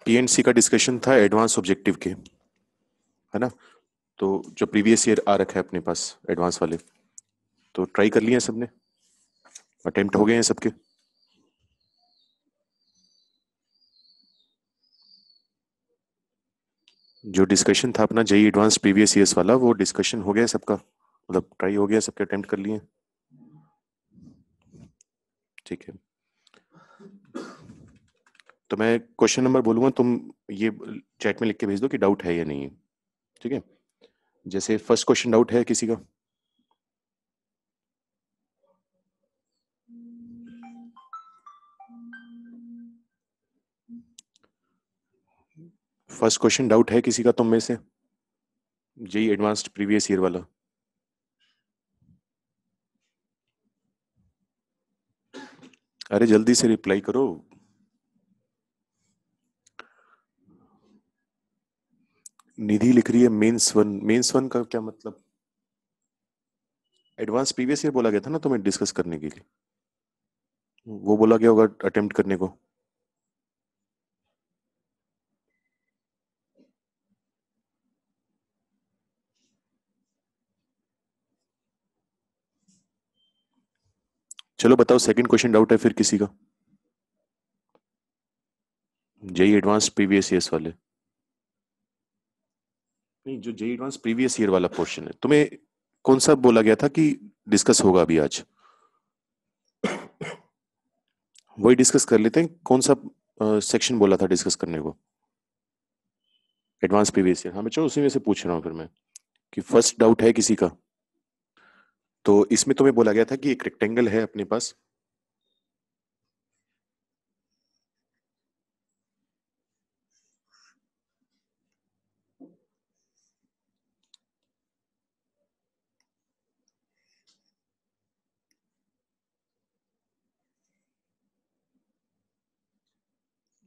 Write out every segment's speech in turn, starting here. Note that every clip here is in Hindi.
पीएनसी का डिस्कशन था एडवांस ऑब्जेक्टिव के, है ना। तो जो प्रीवियस ईयर आ रखा है अपने पास एडवांस वाले, तो ट्राई कर लिए हैं सबने, अटेम्प्ट हो गए हैं सबके। जो डिस्कशन था अपना जेई एडवांस प्रीवियस ईयर्स वाला, वो डिस्कशन हो गया सबका, मतलब ट्राई हो गया, सबके अटेम्प्ट कर लिए। ठीक है, तो मैं क्वेश्चन नंबर बोलूंगा, तुम ये चैट में लिख के भेज दो कि डाउट है या नहीं है। ठीक है, जैसे फर्स्ट क्वेश्चन डाउट है किसी का? फर्स्ट क्वेश्चन डाउट है किसी का तुम में से, जेई एडवांस्ड प्रीवियस ईयर वाला? अरे जल्दी से रिप्लाई करो। निधि लिख रही है मेंस वन। मेंस वन का क्या मतलब? एडवांस प्रीवियस ईयर बोला गया था ना तुम्हें डिस्कस करने के लिए, वो बोला गया होगा अटेम्प्ट करने को। चलो बताओ, सेकंड क्वेश्चन डाउट है फिर किसी का, जेई एडवांस प्रीवियस ईयर्स वाले? नहीं, जो जेई एडवांस प्रीवियस ईयर वाला क्वेश्चन है, तुम्हें कौन सा बोला गया था कि डिस्कस होगा अभी आज? वही डिस्कस कर लेते हैं। कौन सा सेक्शन बोला था डिस्कस करने को? Advance previous year. हाँ बच्चों, उसी में से पूछ रहा हूँ फिर मैं, कि फर्स्ट डाउट है किसी का। तो इसमें तुम्हें बोला गया था कि एक रेक्टेंगल है अपने पास,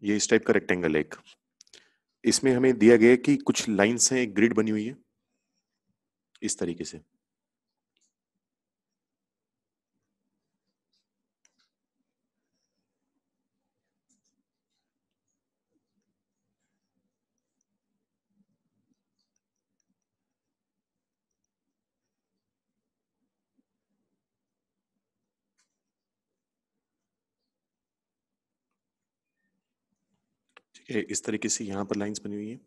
ये इस टाइप का रेक्टेंगल है एक। इसमें हमें दिया गया है कि कुछ लाइंस हैं, एक ग्रिड बनी हुई है इस तरीके से। ठीक है, इस तरीके से यहाँ पर लाइंस बनी हुई है।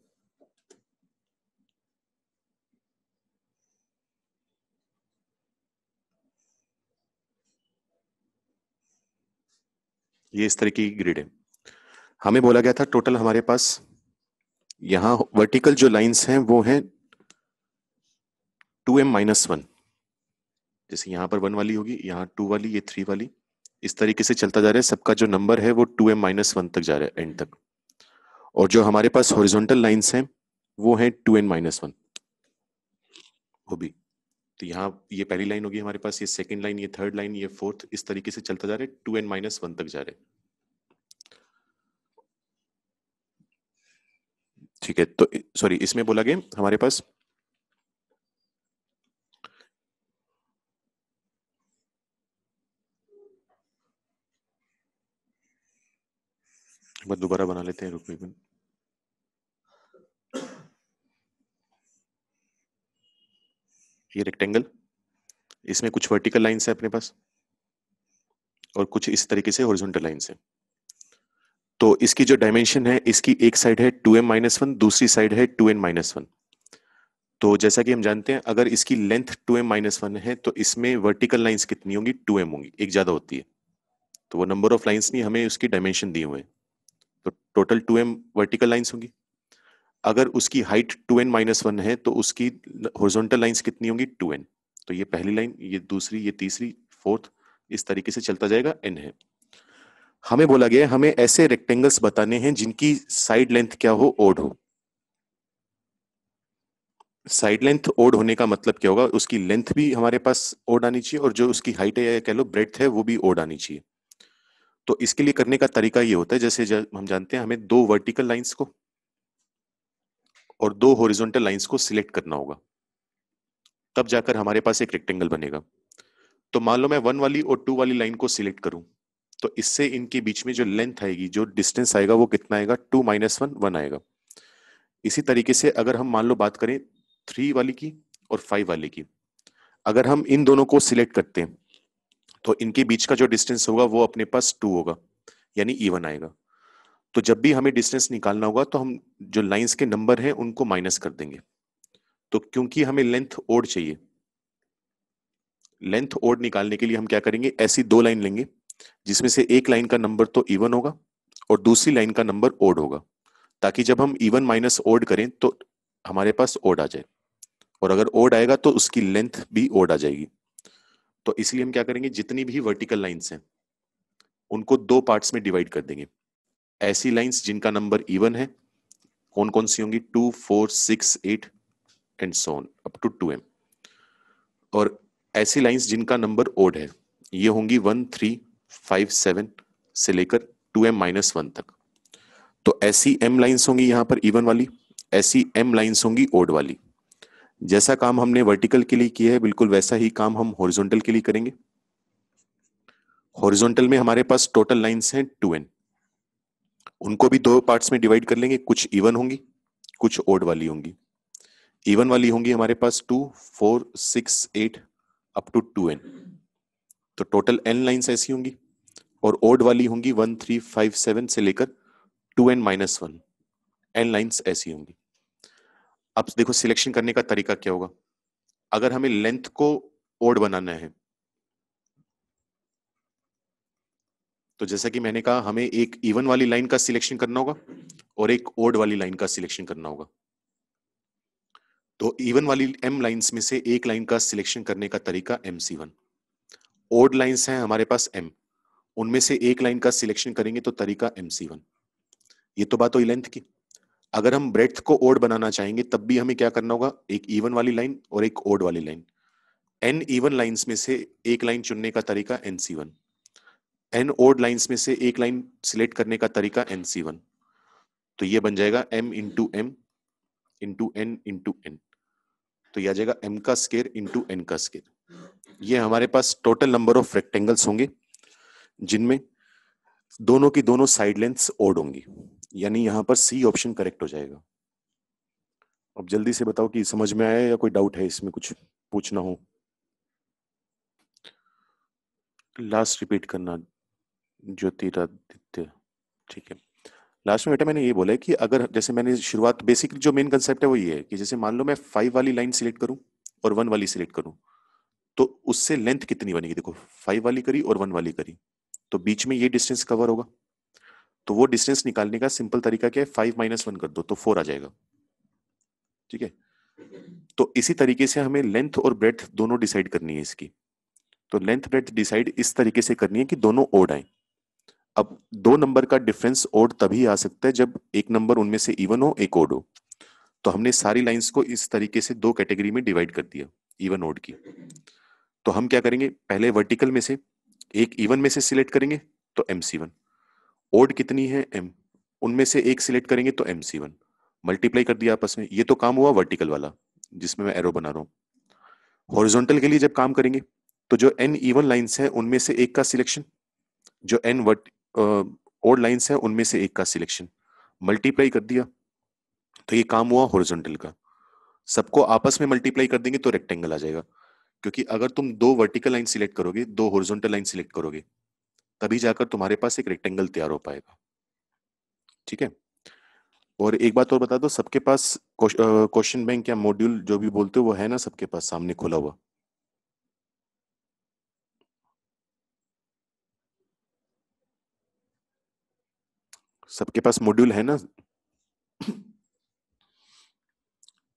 ये इस तरीके की ग्रिड है। हमें बोला गया था टोटल हमारे पास यहाँ वर्टिकल जो लाइंस हैं वो हैं 2m-1। जैसे यहाँ पर 1 वाली होगी, यहाँ 2 वाली, ये 3 वाली, इस तरीके से चलता जा रहा है। सबका जो नंबर है वो 2m-1 तक जा रहा है, एंड तक। और जो हमारे पास हॉरिजॉन्टल लाइंस हैं वो हैं 2n-1, वो भी। तो यहाँ ये पहली लाइन होगी हमारे पास, ये सेकंड लाइन, ये थर्ड लाइन, ये फोर्थ, इस तरीके से चलता जा रहा है, 2n-1 तक जा रहे हैं। ठीक है, तो सॉरी, इसमें बोला गया हमारे पास एक बार दोबारा बना लेते हैं, रुक एक मिनट। ये रेक्टेंगल, इसमें कुछ वर्टिकल लाइंस है अपने पास और कुछ इस तरीके से हॉरिजॉन्टल लाइंस है। तो इसकी जो डायमेंशन है, इसकी एक साइड है 2m-1, दूसरी साइड है 2n-1। तो जैसा कि हम जानते हैं, अगर इसकी लेंथ 2m-1 है तो इसमें वर्टिकल लाइंस कितनी होंगी? 2m होंगी, एक ज्यादा होती है। तो वो नंबर ऑफ लाइंस नहीं, हमें उसकी डायमेंशन दिए हुए हैं। तो टोटल 2m वर्टिकल लाइंस होंगी। अगर उसकी हाइट 2n-1 है तो उसकी हॉरिजॉन्टल लाइंस कितनी होंगी? 2n। तो ये पहली लाइन, ये दूसरी, ये तीसरी, फोर्थ, इस तरीके से चलता जाएगा, n है। हमें बोला गया है हमें ऐसे रेक्टेंगल्स बताने हैं जिनकी साइड लेंथ क्या हो? ओड हो। साइड लेंथ ओड होने का मतलब क्या होगा? उसकी लेंथ भी हमारे पास ओड आनी चाहिए, और जो उसकी हाइट है या कह लो ब्रेड्थ है, वो भी ओड आनी चाहिए। तो इसके लिए करने का तरीका ये होता है, जैसे हम जानते हैं हमें दो वर्टिकल लाइंस को और दो हॉरिजॉन्टल लाइंस को सिलेक्ट करना होगा, तब जाकर हमारे पास एक रेक्टेंगल बनेगा। तो मान लो मैं 1 वाली और 2 वाली लाइन को सिलेक्ट करूं, तो इससे इनके बीच में जो लेंथ आएगी, जो डिस्टेंस आएगा, वो कितना आएगा? 2 - 1 1 आएगा। इसी तरीके से अगर हम मान लो बात करें 3 वाली की और 5 वाली की, अगर हम इन दोनों को सिलेक्ट करते हैं तो इनके बीच का जो डिस्टेंस होगा वो अपने पास 2 होगा, यानी इवन आएगा। तो जब भी हमें डिस्टेंस निकालना होगा तो हम जो लाइंस के नंबर हैं उनको माइनस कर देंगे। तो क्योंकि हमें लेंथ ओड चाहिए, लेंथ ओड निकालने के लिए हम क्या करेंगे, ऐसी दो लाइन लेंगे जिसमें से एक लाइन का नंबर तो इवन होगा और दूसरी लाइन का नंबर ओड होगा, ताकि जब हम इवन माइनस ओड करें तो हमारे पास ओड आ जाए, और अगर ओड आएगा तो उसकी लेंथ भी ओड आ जाएगी। तो इसलिए हम क्या करेंगे, जितनी भी वर्टिकल लाइंस हैं उनको दो पार्ट्स में डिवाइड कर देंगे। ऐसी लाइंस जिनका नंबर इवन है कौन कौन सी होंगी? 2 4 6 8 and so on up to 2m। और ऐसी लाइंस जिनका नंबर ओड है ये होंगी 1 3 5 7 से लेकर 2m-1 तक। तो ऐसी m लाइंस होंगी यहाँ पर इवन वाली, ऐसी m लाइंस होंगी ओड वाली। जैसा काम हमने वर्टिकल के लिए किया है बिल्कुल वैसा ही काम हम हॉरिजॉन्टल के लिए करेंगे। हॉरिजॉन्टल में हमारे पास टोटल लाइंस हैं 2n, उनको भी दो पार्ट्स में डिवाइड कर लेंगे, कुछ इवन होंगी कुछ ओड वाली होंगी। इवन वाली होंगी हमारे पास 2 4 6 8 अप टू 2n, तो टोटल n लाइंस ऐसी होंगी। और ओड वाली होंगी 1 3 5 7 से लेकर 2n-1 n लाइंस ऐसी होंगी। अब देखो सिलेक्शन करने का तरीका क्या होगा। अगर हमें लेंथ को ओड बनाना है तो जैसा कि मैंने कहा हमें एक इवन वाली लाइन का सिलेक्शन करना होगा और एक ओड वाली लाइन का सिलेक्शन करना होगा। तो इवन वाली m लाइंस में से एक लाइन का सिलेक्शन करने का तरीका MC1। ओड लाइंस हैं हमारे पास m, उनमें से एक लाइन का सिलेक्शन करेंगे तो तरीका MC1। ये तो बात हुई लेंथ की। अगर हम ब्रेड्थ को ओड बनाना चाहेंगे तब भी हमें क्या करना होगा, एक इवन वाली लाइन और एक ओड वाली लाइन। n इवन लाइंस में से एक लाइन चुनने का तरीका NC1, n ओड लाइंस में से एक लाइन सिलेक्ट करने का तरीका NC1। तो ये बन जाएगा m into M into N into N. तो ये आ जाएगा m का स्केयर इंटू n का स्केयर। ये हमारे पास टोटल नंबर ऑफ रेक्टेंगल्स होंगे जिनमें दोनों की दोनों साइड लेंथ्स ओड होंगी, यानी यहां पर सी ऑप्शन करेक्ट हो जाएगा। अब जल्दी से बताओ कि समझ में आया या कोई डाउट है इसमें, कुछ पूछना हो। लास्ट रिपीट करना, ज्योतिरादित्य। ठीक है। लास्ट में बेटा मैंने ये बोला है कि अगर जैसे मैंने शुरुआत, बेसिक जो मेन कंसेप्ट है वो ये है कि जैसे मान लो मैं 5 वाली लाइन सिलेक्ट करूं और 1 वाली सिलेक्ट करूं तो उससे लेंथ कितनी बनेगी। देखो 5 वाली करी और 1 वाली करी तो बीच में ये डिस्टेंस कवर होगा। तो वो डिस्टेंस निकालने का सिंपल तरीका क्या है, 5-1 कर दो तो 4 आ जाएगा। ठीक है। तो इसी तरीके से हमें लेंथ और ब्रेड्थ दोनों डिसाइड करनी है इसकी। तो लेंथ ब्रेड्थ डिसाइड इस तरीके से करनी है कि दोनों ओड आए। अब दो नंबर का डिफरेंस ओड तभी आ सकता है जब एक नंबर उनमें से इवन हो एक ओड हो। तो हमने सारी लाइंस को इस तरीके से दो कैटेगरी में डिवाइड कर दिया, इवन ओड की। तो हम क्या करेंगे, पहले वर्टिकल में से एक इवन में से सिलेक्ट करेंगे तो MC1। ओड कितनी है m, उनमें से एक सिलेक्ट करेंगे तो MC1। मल्टीप्लाई कर दिया आपस में। ये तो काम हुआ वर्टिकल वाला जिसमें मैं एरो बना रहा हूँ। हॉरिजॉन्टल के लिए जब काम करेंगे तो जो n इवन लाइंस हैं उनमें से एक का सिलेक्शन, जो n वर्ट ओड लाइंस हैं उनमें से एक का सिलेक्शन, मल्टीप्लाई कर दिया तो ये काम हुआ हॉरिजॉन्टल का। सबको आपस में मल्टीप्लाई कर देंगे तो रेक्टेंगल आ जाएगा। क्योंकि अगर तुम दो वर्टिकल लाइन सिलेक्ट करोगे, दो हॉरिजॉन्टल लाइन सिलेक्ट करोगे, तभी जाकर तुम्हारे पास एक रेक्टेंगल तैयार हो पाएगा। ठीक है। और एक बात और बता दो, सबके पास क्वेश्चन बैंक या मॉड्यूल जो भी बोलते हो वो है ना सबके पास सामने खुला हुआ? सबके पास मॉड्यूल है ना?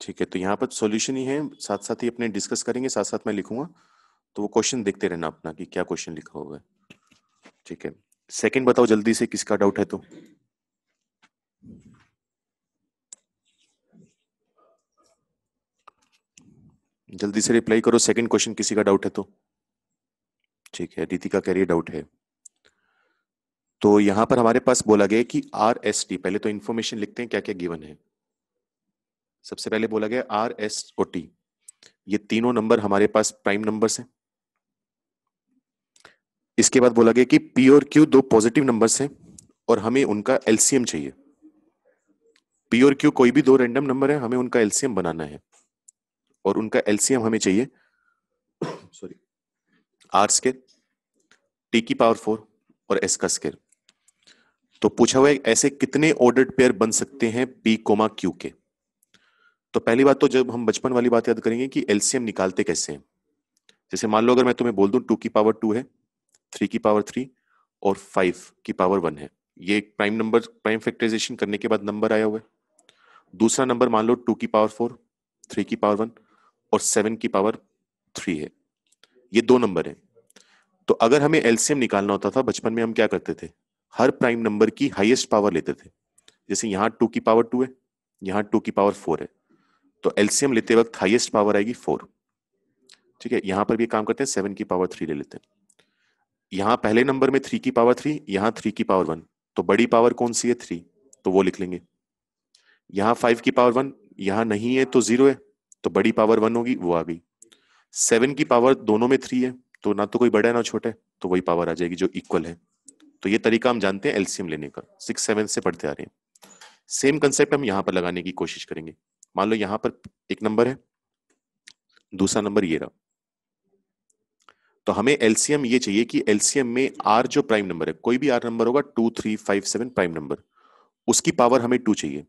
ठीक है। तो यहाँ पर सॉल्यूशन ही है, साथ साथ ही अपने डिस्कस करेंगे, साथ साथ मैं लिखूंगा। तो वो क्वेश्चन देखते रहना अपना कि क्या क्वेश्चन लिखा हुआ है। ठीक है। सेकंड बताओ जल्दी से, किसका डाउट है तो। जल्दी से रिप्लाई करो, सेकंड क्वेश्चन किसी का डाउट है तो। ठीक है, रितिका कह रही है डाउट है। तो यहां पर हमारे पास बोला गया है कि RST, पहले तो इंफॉर्मेशन लिखते हैं क्या क्या गिवन है। सबसे पहले बोला गया RSOT, ये तीनों नंबर हमारे पास प्राइम नंबर्स हैं। इसके बाद बोला गया कि पी और क्यू दो पॉजिटिव नंबर्स हैं और हमें उनका एलसीएम चाहिए। पी और क्यू कोई भी दो रैंडम नंबर है, हमें उनका एलसीएम बनाना है और उनका एलसीएम हमें चाहिए सॉरी आर स्क्वायर, टी की पावर 4 और एस का स्क्वायर। तो पूछा हुआ है ऐसे कितने ऑर्डर्ड पेयर बन सकते हैं पी कोमा क्यू के। तो पहली बात तो जब हम बचपन वाली बात याद करेंगे कि एलसीएम निकालते कैसे हैं। जैसे मान लो अगर मैं तुम्हें बोल दूं 2 की पावर 2 है, 3 की पावर 3 और 5 की पावर 1 है, ये एक प्राइम नंबर प्राइम फैक्टराइजेशन करने के बाद नंबर आया हुआ है। दूसरा नंबर मान लो 2 की पावर 4, 3 की पावर 1 और 7 की पावर 3 है। ये दो नंबर है। तो अगर हमें एलसीएम निकालना होता था बचपन में, हम क्या करते थे, हर प्राइम नंबर की हाईएस्ट पावर लेते थे। जैसे यहाँ 2 की पावर 2 है, यहाँ 2 की पावर 4 है, तो एलसीएम लेते वक्त हाईएस्ट पावर आएगी 4। ठीक है, यहां पर भी काम करते हैं, 7 की पावर 3 ले लेते हैं। यहाँ पहले नंबर में 3 की पावर 3, यहाँ 3 की पावर 1, तो बड़ी पावर कौन सी है 3, तो वो लिख लेंगे। यहाँ 5 की पावर 1, यहाँ नहीं है तो 0 है, तो बड़ी पावर 1 होगी, वो आ गई। 7 की पावर दोनों में 3 है, तो ना तो कोई बड़ा है ना छोटा है, तो वही पावर आ जाएगी जो इक्वल है। तो ये तरीका हम जानते हैं एलसीएम लेने का, 6-7 से पढ़ते आ रहे हैं। सेम कंसेप्ट हम यहाँ पर लगाने की कोशिश करेंगे। मान लो यहाँ पर एक नंबर है, दूसरा नंबर ये रहा, तो हमें एलसीएम ये चाहिए कि एलसीएम में आर जो प्राइम नंबर है, कोई भी आर नंबर होगा 2, 3, 5, 7 प्राइम नंबर, उसकी पावर हमें 2 चाहिए।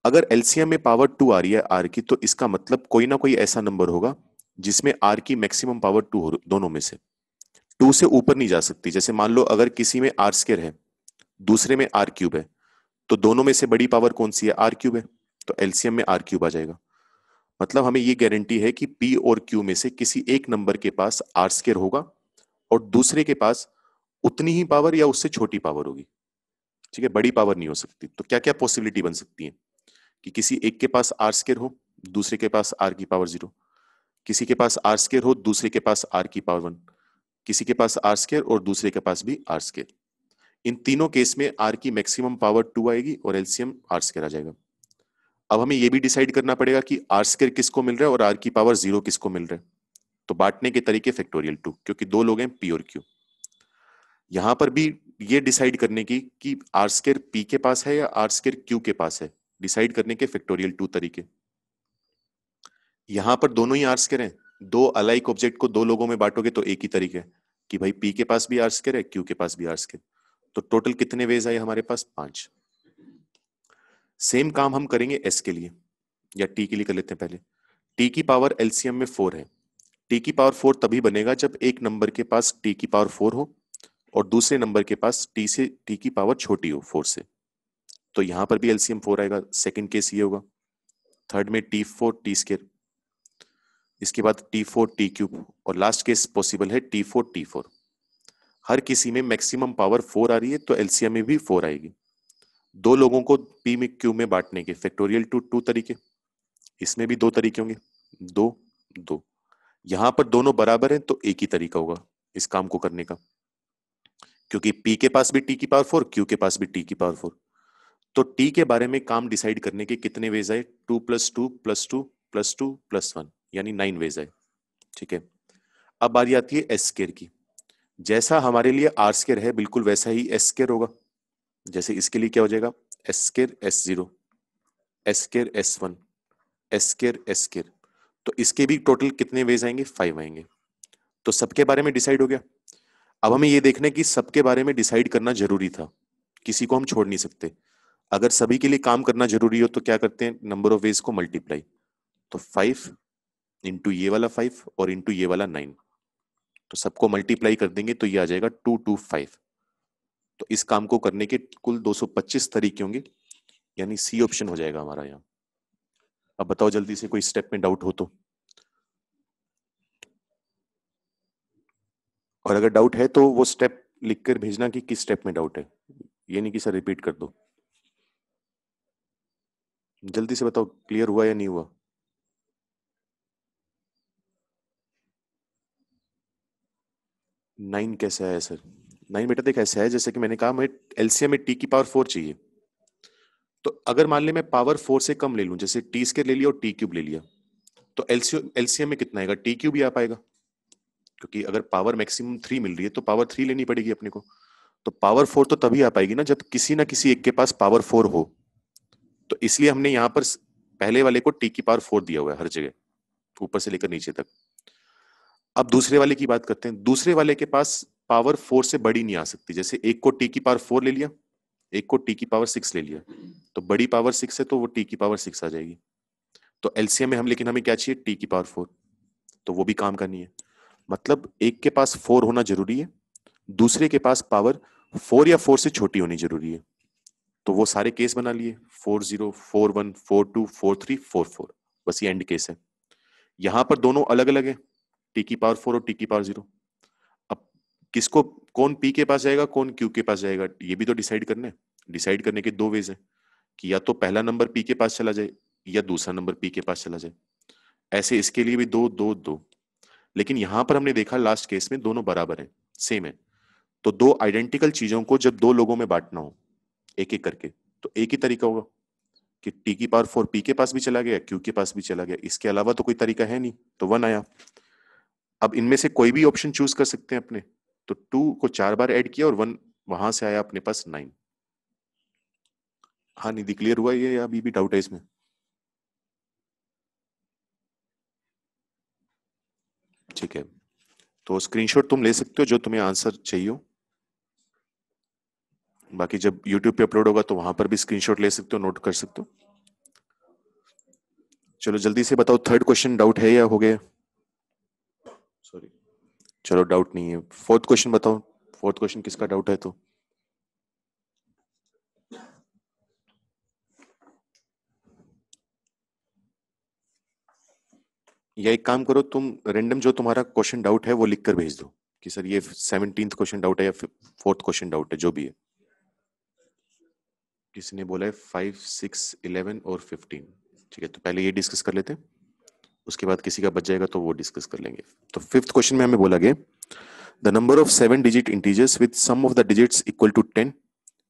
अगर एलसीएम में पावर 2 आ रही है आर की, तो इसका मतलब कोई ना कोई ऐसा नंबर होगा जिसमें आर की मैक्सिमम पावर 2 हो, दोनों में से 2 से ऊपर नहीं जा सकती। जैसे मान लो अगर किसी में आर स्क्वायर है, दूसरे में आर क्यूब है, तो दोनों में से बड़ी पावर कौन सी है, आर क्यूब है, तो एलसीएम में आर क्यूब आ जाएगा। मतलब हमें ये गारंटी है कि पी और क्यू में से किसी एक नंबर के पास आर स्क्वायर होगा और दूसरे के पास उतनी ही पावर या उससे छोटी पावर होगी। ठीक है, बड़ी पावर नहीं हो सकती। तो क्या क्या पॉसिबिलिटी बन सकती है कि किसी एक के पास आर स्क्वायर हो, दूसरे के पास आर की पावर 0, किसी के पास आर स्क्वायर हो, दूसरे के पास आर की पावर 1, किसी के पास आर स्क्वायर और दूसरे के पास भी आर स्क्वायर। इन तीनों केस में आर की मैक्सिमम पावर 2 आएगी और एलसीएम आर स्क्वायर आ जाएगा। अब हमें यह भी डिसाइड करना पड़ेगा कि आर स्क्वायर किसको मिल रहा है और आर की पावर 0 किसको मिल रहा है। तो बांटने के तरीके फैक्टोरियल 2, क्योंकि दो लोग हैं पी और क्यू। यहां पर भी ये डिसाइड करने की कि आर स्क्वायर पी के पास है या आर स्क्वायर क्यू के पास है, डिसाइड करने के फैक्टोरियल 2 तरीके। यहां पर दोनों ही आर स्क्वायर हैं, दो अलाइक ऑब्जेक्ट को दो लोगों में बांटोगे तो एक ही तरीके है कि भाई पी के पास भी आर स्क्वायर है, क्यू के पास भी आर स्क्वायर। तो टोटल कितने वेज आए हमारे पास, 5। सेम काम हम करेंगे एस के लिए, या टी के लिए कर लेते हैं पहले। टी की पावर एलसीएम में 4 है। टी की पावर 4 तभी बनेगा जब एक नंबर के पास टी की पावर 4 हो और दूसरे नंबर के पास टी से टी की पावर छोटी हो 4 से। तो यहां पर भी एलसीएम 4 आएगा। सेकंड केस ये होगा। थर्ड में T4 टी स्क्वायर, इसके बाद T4 टी क्यूब और लास्ट केस पॉसिबल है T4 T4। हर किसी में मैक्सिमम पावर 4 आ रही है तो एलसीएम में भी 4 आएगी। दो लोगों को पी में क्यू में बांटने के फैक्टोरियल 2 तरीके, इसमें भी 2 तरीके होंगे, 2 2। यहां पर दोनों बराबर हैं तो एक ही तरीका होगा इस काम को करने का, क्योंकि पी के पास भी टी की पावर 4, क्यू के पास भी टी की पावर 4। तो टी के बारे में काम डिसाइड करने के कितने वेज आए, 2+2+2+2+1, यानी 9 वेज आए। ठीक है, अब बारी आती है एस स्क्वायर की। जैसा हमारे लिए आर स्क्वायर है बिल्कुल वैसा ही एस स्क्वायर होगा। जैसे इसके लिए क्या हो जाएगा, S square S0, S square S1, S square S square. तो इसके भी टोटल कितने वेज आएंगे, 5 आएंगे। तो सबके बारे में डिसाइड हो गया। अब हमें ये देखना है कि सबके बारे में डिसाइड करना जरूरी था, किसी को हम छोड़ नहीं सकते। अगर सभी के लिए काम करना जरूरी हो तो क्या करते हैं, नंबर ऑफ वेज को मल्टीप्लाई। तो 5 इंटू ये वाला 5 और इंटू ये वाला 9, तो सबको मल्टीप्लाई कर देंगे तो ये आ जाएगा 225। तो इस काम को करने के कुल 225 तरीके होंगे, यानी सी ऑप्शन हो जाएगा हमारा यहाँ। अब बताओ जल्दी से, कोई स्टेप में डाउट हो तो। और अगर डाउट है तो वो स्टेप लिखकर भेजना कि किस स्टेप में डाउट है, ये नहीं कि सर रिपीट कर दो। जल्दी से बताओ क्लियर हुआ या नहीं हुआ। 9 कैसे आया सर। 9 बेटा देख ऐसा है, जैसे कि मैंने कहा हमें एलसीएम में टी की पावर 4 चाहिए। तो अगर मान ले मैं पावर 4 से कम ले लूं, जैसे टी स्क्वायर ले लिया और टी क्यूब ले लिया, तो एलसीएम में कितना आएगा, टी क्यूब ही आ पाएगा। क्योंकि अगर पावर मैक्सिमम 3 मिल रही है तो पावर 3 लेनी पड़ेगी अपने को। तो पावर 4 तो तभी आ पाएगी ना जब किसी ना किसी एक के पास पावर 4 हो। तो इसलिए हमने यहाँ पर पहले वाले को टी की पावर 4 दिया हुआ है हर जगह, ऊपर से लेकर नीचे तक। अब दूसरे वाले की बात करते हैं। दूसरे वाले के पास पावर 4 से बड़ी नहीं आ सकती। जैसे एक को टी की पावर 4 ले लिया, एक को टी की पावर 6 ले लिया, तो बड़ी पावर 6 है तो वो टी की पावर 6 आ जाएगी। तो एलसीएम में हम, लेकिन हमें क्या चाहिए, टी की पावर 4। तो वो भी काम करनी है। मतलब एक के पास 4 होना जरूरी है, दूसरे के पास पावर 4 या 4 से छोटी होनी जरूरी है। तो वो सारे केस बना लिए, 40, 41, 42, 43, 44। बस ये एंड केस है। यहां पर दोनों अलग अलग है, टी की पावर 4 और टी की पावर 0। अब किसको, कौन पी के पास जाएगा, कौन क्यू के पास जाएगा, ये भी तो डिसाइड करना है। डिसाइड करने के दो वेज है कि या तो पहला नंबर पी के पास चला जाए या दूसरा नंबर पी के पास चला जाए। ऐसे इसके लिए भी दो दो दो। लेकिन यहां पर हमने देखा लास्ट केस में दोनों बराबर है, सेम है। तो दो आइडेंटिकल चीजों को जब दो लोगों में बांटना हो एक एक करके, तो एक ही तरीका होगा कि टी की पावर 4 पी के पास भी चला गया, क्यू के पास भी चला गया। इसके अलावा तो कोई तरीका है नहीं, तो 1 आया। अब इनमें से कोई भी ऑप्शन चूज कर सकते हैं अपने। तो 2 को 4 बार ऐड किया और 1 वहां से आया अपने पास 9। हाँ, निधि क्लियर हुआ ये या अभी भी डाउट है इसमें? ठीक है, तो स्क्रीनशॉट तुम ले सकते हो जो तुम्हें आंसर चाहिए हो। बाकी जब यूट्यूब पे अपलोड होगा तो वहां पर भी स्क्रीनशॉट ले सकते हो, नोट कर सकते हो। चलो जल्दी से बताओ, थर्ड क्वेश्चन डाउट है या हो गया? सॉरी, चलो डाउट नहीं है। फोर्थ क्वेश्चन बताओ, फोर्थ क्वेश्चन किसका डाउट है तो? या एक काम करो, तुम रैंडम जो तुम्हारा क्वेश्चन डाउट है वो लिख कर भेज दो कि सर ये 17th क्वेश्चन डाउट है या फोर्थ क्वेश्चन डाउट है, जो भी है। किसी ने बोला है 5, 6, 11 और 15। ठीक है, तो पहले ये डिस्कस कर लेते हैं, उसके बाद किसी का बच जाएगा तो वो डिस्कस कर लेंगे। तो फिफ्थ क्वेश्चन में हमें बोला गया the number of 7 digit integers with sum of the digits equal to 10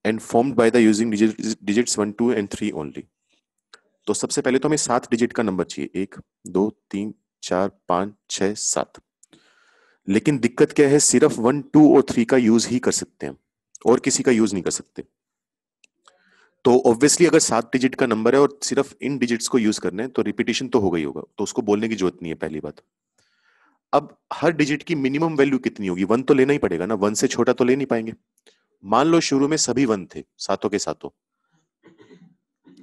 and formed by the using digits 1, 2 and 3 only. तो सबसे पहले तो हमें 7 डिजिट का नंबर चाहिए, 1, 2, 3, 4, 5, 6, 7। लेकिन दिक्कत क्या है, सिर्फ 1, 2 और 3 का यूज ही कर सकते हैं, और किसी का यूज नहीं कर सकते। तो ऑब्वियसली अगर 7 डिजिट का नंबर है और सिर्फ इन डिजिट्स को यूज करना है तो रिपीटेशन तो होगा ही होगा, तो उसको बोलने की जरूरत नहीं है, पहली बात। अब हर डिजिट की मिनिमम वैल्यू कितनी होगी, 1 तो लेना ही पड़ेगा ना, 1 से छोटा तो ले नहीं पाएंगे। मान लो शुरू में सभी 1 थे, सातों के सातों,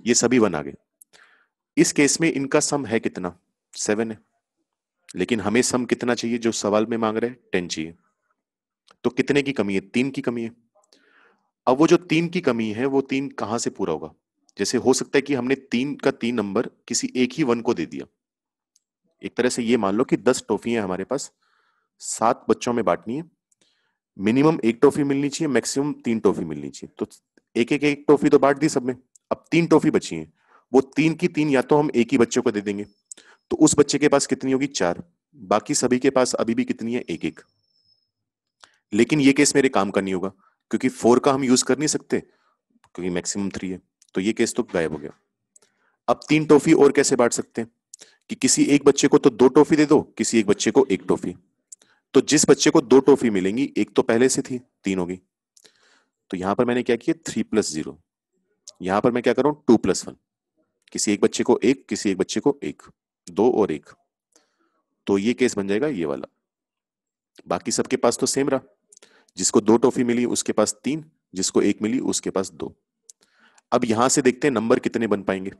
ये सभी 1 आ गए। इस केस में इनका सम है कितना, 7 है। लेकिन हमें सम कितना चाहिए, जो सवाल में मांग रहे हैं 10 चाहिए। तो कितने की कमी है, 3 की कमी है। अब वो जो 3 की कमी है वो 3 कहां से पूरा होगा? जैसे हो सकता है कि हमने 3 का 3 नंबर किसी एक ही 1 को दे दिया। एक तरह से ये मान लो कि 10 टॉफी है हमारे पास, 7 बच्चों में बांटनी है। मिनिमम 1 टॉफी मिलनी चाहिए, मैक्सिमम 3 टॉफी मिलनी चाहिए। तो एक टॉफी तो बांट दी सब में। अब 3 टॉफी बची है, वो 3 की 3 या तो हम एक ही बच्चे को दे देंगे, तो उस बच्चे के पास कितनी होगी, 4। बाकी सभी के पास अभी भी कितनी है, एक एक। लेकिन ये केस मेरे काम का नहीं होगा, क्योंकि 4 का हम यूज कर नहीं सकते, क्योंकि मैक्सिमम 3 है। तो ये केस तो गायब हो गया। अब 3 टॉफी और कैसे बांट सकते हैं कि किसी एक बच्चे को तो 2 टॉफी दे दो, किसी एक बच्चे को 1 टॉफी। तो जिस बच्चे को 2 टॉफी मिलेंगी, एक तो पहले से थी, 3 होगी। तो यहां पर मैंने क्या किया, 3+0। यहां पर मैं क्या करूं, 2+1। किसी एक बच्चे को 1, किसी एक बच्चे को 1, 2 और 1। तो ये केस बन जाएगा ये वाला। बाकी सबके पास तो सेम रहा, जिसको 2 टॉफी मिली उसके पास 3, जिसको 1 मिली उसके पास 2। अब यहां से देखते हैं नंबर कितने बन पाएंगे।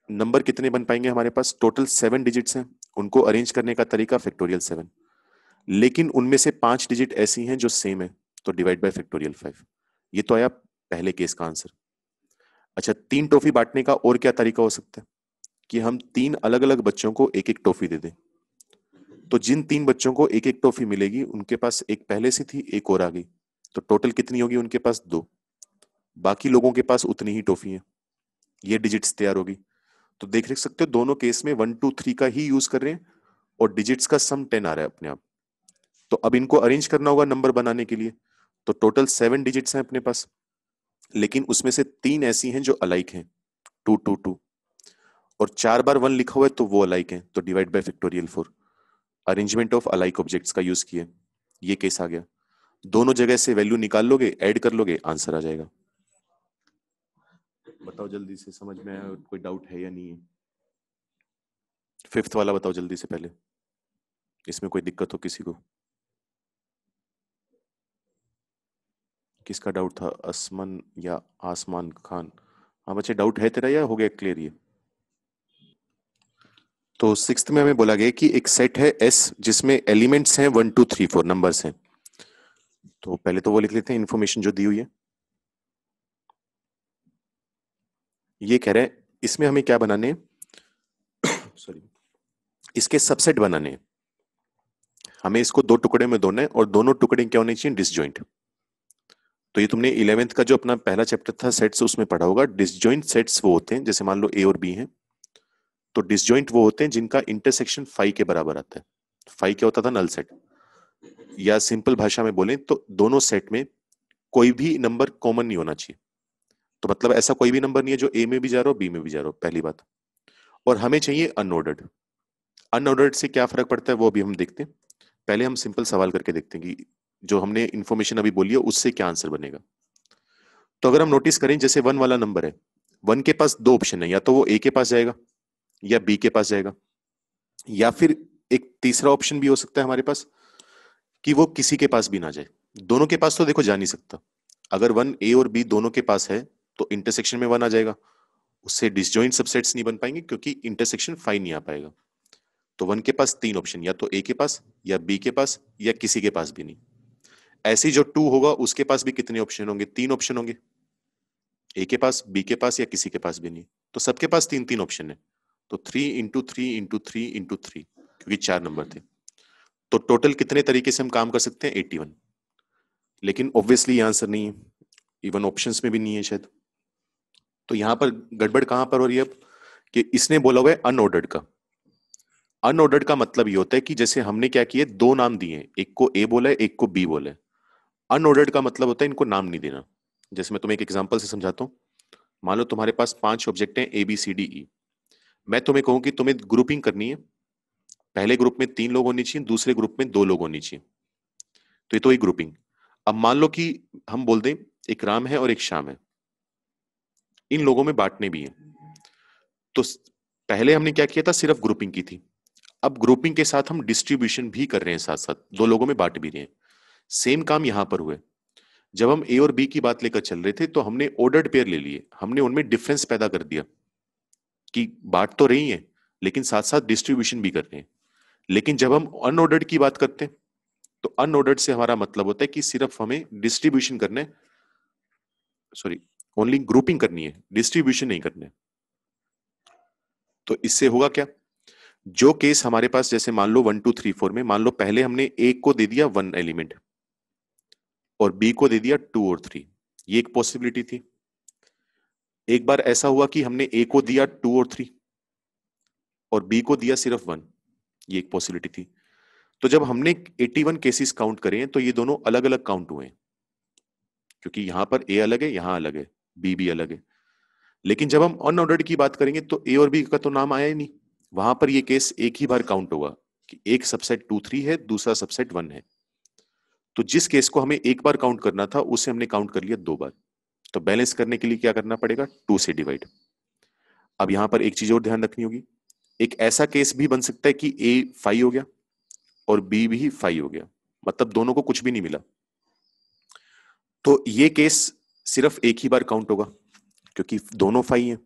नंबर कितने बन पाएंगे, हमारे पास टोटल 7 डिजिट्स हैं, उनको अरेंज करने का तरीका फैक्टोरियल 7। लेकिन उनमें से 5 डिजिट ऐसी हैं जो सेम है, तो डिवाइड बाय फैक्टोरियल 5। ये तो आया पहले केस का आंसर। अच्छा, 3 टॉफी बांटने का और क्या तरीका हो सकता है कि हम 3 अलग अलग बच्चों को एक एक टॉफी दे दें। तो जिन 3 बच्चों को एक एक टॉफी मिलेगी, उनके पास एक पहले से थी, एक और आ गई। तो टोटल कितनी होगी, उनके पास 2। बाकी लोगों के पास उतनी ही टॉफी है। ये डिजिट्स तैयार होगी। तो देख सकते हो दोनों केस में 1, 2, 3 का ही यूज कर रहे हैं, और डिजिट्स का सम 10 आ रहा है अपने आप। तो अब इनको अरेंज करना होगा नंबर बनाने के लिए। तो टोटल 7 डिजिट्स हैं अपने पास, लेकिन उसमें से 3 ऐसी हैं जो अलाइक हैं, 2, 2, 2। और 4 बार 1 लिखा हुआ है तो वो अलाइक है, तो divide by factorial 4। Arrangement of alike objects का यूज किए, ये केस आ गया। दोनों जगह से वैल्यू निकाल लोगे, ऐड कर लोगे, आंसर आ जाएगा। बताओ जल्दी से, समझ में आया? कोई डाउट है या नहीं है? फिफ्थ वाला बताओ जल्दी से पहले, इसमें कोई दिक्कत हो किसी को? किसका डाउट था, असमन या आसमान खान? हाँ बच्चे, डाउट है तेरा या हो गया क्लियर ये? तो सिक्स्थ में हमें बोला गया कि एक सेट है एस जिसमें एलिमेंट्स हैं 1 2 3 4 नंबर्स हैं। तो पहले तो वो लिख लेते हैं इन्फॉर्मेशन जो दी हुई है। ये कह रहे हैं इसमें हमें क्या बनाने हैं, सॉरी, इसके सबसेट बनाने हैं। हमें इसको दो टुकड़े में धोना है और दोनों टुकड़े क्या होने चाहिए, डिसजॉइंट। तो ये तुमने 11th का जो अपना पहला चैप्टर था सेट्स, उसमें पढ़ा होगा। डिसजॉइंट सेट्स वो होते हैं, जैसे मान लो ए और बी हैं, तो डिसजॉइंट वो होते हैं जिनका इंटरसेक्शन 5 के बराबर आता है। 5 क्या होता था, नल सेट। या सिंपल भाषा में बोलें तो दोनों सेट में कोई भी नंबर कॉमन नहीं होना चाहिए। तो मतलब ऐसा कोई भी नंबर नहीं है जो ए में भी जा रहा हो बी में भी जा रहा हो, पहली बात। और हमें चाहिए अनऑर्डर्ड। अनऑर्डर्ड से क्या फर्क पड़ता है वो अभी हम देखते हैं। पहले हम सिंपल सवाल करके देखते हैं कि जो हमने इंफॉर्मेशन अभी बोली है उससे क्या आंसर बनेगा। तो अगर हम नोटिस करें, जैसे 1 वाला नंबर है, 1 के पास दो ऑप्शन है, या तो वो ए के पास जाएगा या बी के पास जाएगा, या फिर एक तीसरा ऑप्शन भी हो सकता है हमारे पास कि वो किसी के पास भी ना जाए। दोनों के पास तो देखो जा नहीं सकता। अगर 1 ए और बी दोनों के पास है तो इंटरसेक्शन में 1 आ जाएगा, उससे डिसजॉइंट सबसेट्स नहीं बन पाएंगे क्योंकि इंटरसेक्शन 5 नहीं आ पाएगा। तो 1 के पास 3 ऑप्शन, या तो ए के पास या बी के पास या किसी के पास भी नहीं। ऐसे ही जो 2 होगा उसके पास भी कितने ऑप्शन होंगे, 3 ऑप्शन होंगे, ए के पास, बी के पास या किसी के पास भी नहीं। तो सबके पास 3 3 ऑप्शन है। तो 3 × 3 × 3 × 3, क्योंकि 4 नंबर थे। तो टोटल कितने तरीके से हम काम कर सकते हैं, 81। लेकिन ऑब्वियसली ये आंसर नहीं है, इवन ऑप्शंस में भी नहीं है शायद। तो यहां पर गड़बड़ कहां पर हो रही है अब, कि इसने बोला हुआ है अनऑर्डर्ड का। अनऑर्डर्ड का मतलब ये होता है कि जैसे हमने क्या किए, दो नाम दिए हैं, एक को ए बोला है एक को बी बोला है। अनऑर्डर्ड का मतलब होता है इनको नाम नहीं देना। जैसे मैं तुम्हें एक एग्जांपल से समझाता हूँ। मान लो तुम्हारे पास 5 ऑब्जेक्ट हैं A B C D E. मैं तुम्हें कहूं कि तुम्हें ग्रुपिंग करनी है, पहले ग्रुप में 3 लोग होनी चाहिए, दूसरे ग्रुप में 2 लोग होनी चाहिए। तो ये तो एक ग्रुपिंग। अब मान लो कि हम बोल दें एक राम है और एक श्याम है, इन लोगों में बांटने भी हैं। तो पहले हमने क्या किया था, सिर्फ ग्रुपिंग की थी। अब ग्रुपिंग के साथ हम डिस्ट्रीब्यूशन भी कर रहे हैं, साथ साथ 2 लोगों में बांट भी रहे हैं। सेम काम यहां पर हुए। जब हम ए और बी की बात लेकर चल रहे थे तो हमने ऑर्डर्ड पेयर ले लिए, हमने उनमें डिफरेंस पैदा कर दिया कि बांट तो रही हैं लेकिन साथ साथ डिस्ट्रीब्यूशन भी कर रहे हैं। लेकिन जब हम अनऑर्डर्ड की बात करते हैं तो अनऑर्डर्ड से हमारा मतलब होता है कि सिर्फ हमें डिस्ट्रीब्यूशन करना है, सॉरी, ओनली ग्रुपिंग करनी है, डिस्ट्रीब्यूशन नहीं करना है। तो इससे होगा क्या, जो केस हमारे पास, जैसे मान लो 1 2 3 4 में, मान लो पहले हमने ए को दे दिया 1 एलिमेंट और बी को दे दिया 2 और 3, ये एक पॉसिबिलिटी थी। एक बार ऐसा हुआ कि हमने ए को दिया 2 और 3 और बी को दिया सिर्फ 1, ये एक पॉसिबिलिटी थी। तो जब हमने 81 केसेस काउंट करे हैं तो ये दोनों अलग अलग काउंट हुए हैं, क्योंकि यहां पर ए अलग है, यहां अलग है, बी भी अलग है। लेकिन जब हम अनऑर्डर्ड की बात करेंगे तो ए और बी का तो नाम आया ही नहीं। वहां पर ये केस एक ही बार काउंट होगा कि एक सबसेट 2 3 है, दूसरा सबसेट 1 है। तो जिस केस को हमें एक बार काउंट करना था उसे हमने काउंट कर लिया 2 बार। तो बैलेंस करने के लिए क्या करना पड़ेगा, 2 से डिवाइड। अब यहां पर एक चीज और ध्यान रखनी होगी, एक ऐसा केस भी बन सकता है कि ए 5 हो गया और बी भी 5 हो गया, मतलब दोनों को कुछ भी नहीं मिला। तो ये केस सिर्फ एक ही बार काउंट होगा क्योंकि दोनों 5 हैं।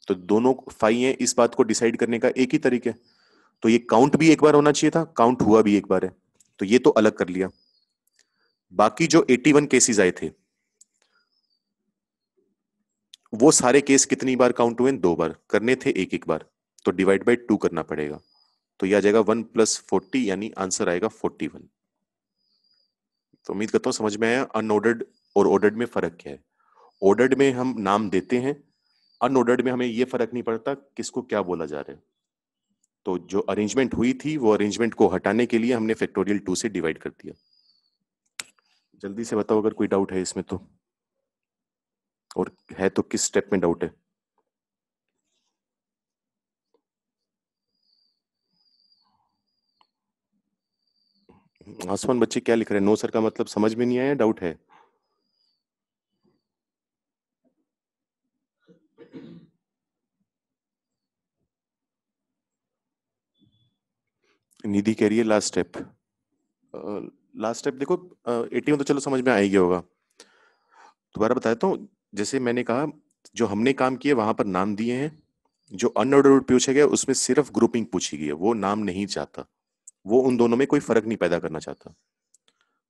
तो दोनों 5 हैं, इस बात को डिसाइड करने का एक ही तरीका है। तो ये काउंट भी एक बार होना चाहिए था, काउंट हुआ भी एक बार है, तो ये तो अलग कर लिया। बाकी जो 81 केसेस आए थे वो सारे केस कितनी बार काउंट हुए, 2 बार करने थे, एक एक बार। तो डिवाइड बाई 2 करना पड़ेगा। तो यह आ जाएगा 1 + 40, यानी आंसर आएगा 41। तो उम्मीद करता हूँ समझ में आया अनऑर्डर्ड और ऑर्डर्ड में फर्क क्या है। ऑर्डर्ड में हम नाम देते हैं, अनऑर्डर्ड में हमें यह फर्क नहीं पड़ता किसको क्या बोला जा रहा है। तो जो अरेंजमेंट हुई थी वो अरेंजमेंट को हटाने के लिए हमने फैक्टोरियल 2 से डिवाइड कर दिया। जल्दी से बताओ अगर कोई डाउट है इसमें तो, और है तो किस स्टेप में डाउट है। आसमान बच्चे क्या लिख रहे हैं? नो सर का मतलब समझ में नहीं आया, डाउट है? निधि कह रही है लास्ट स्टेप। लास्ट स्टेप देखो, 81 तो चलो समझ में आ ही गया होगा। दोबारा बताता हूँ। जैसे मैंने कहा, जो हमने काम किए वहां पर नाम दिए हैं, जो अनऑर्डर्ड पूछा गया उसमें सिर्फ ग्रुपिंग पूछी गई है, वो नाम नहीं चाहता, वो उन दोनों में कोई फर्क नहीं पैदा करना चाहता।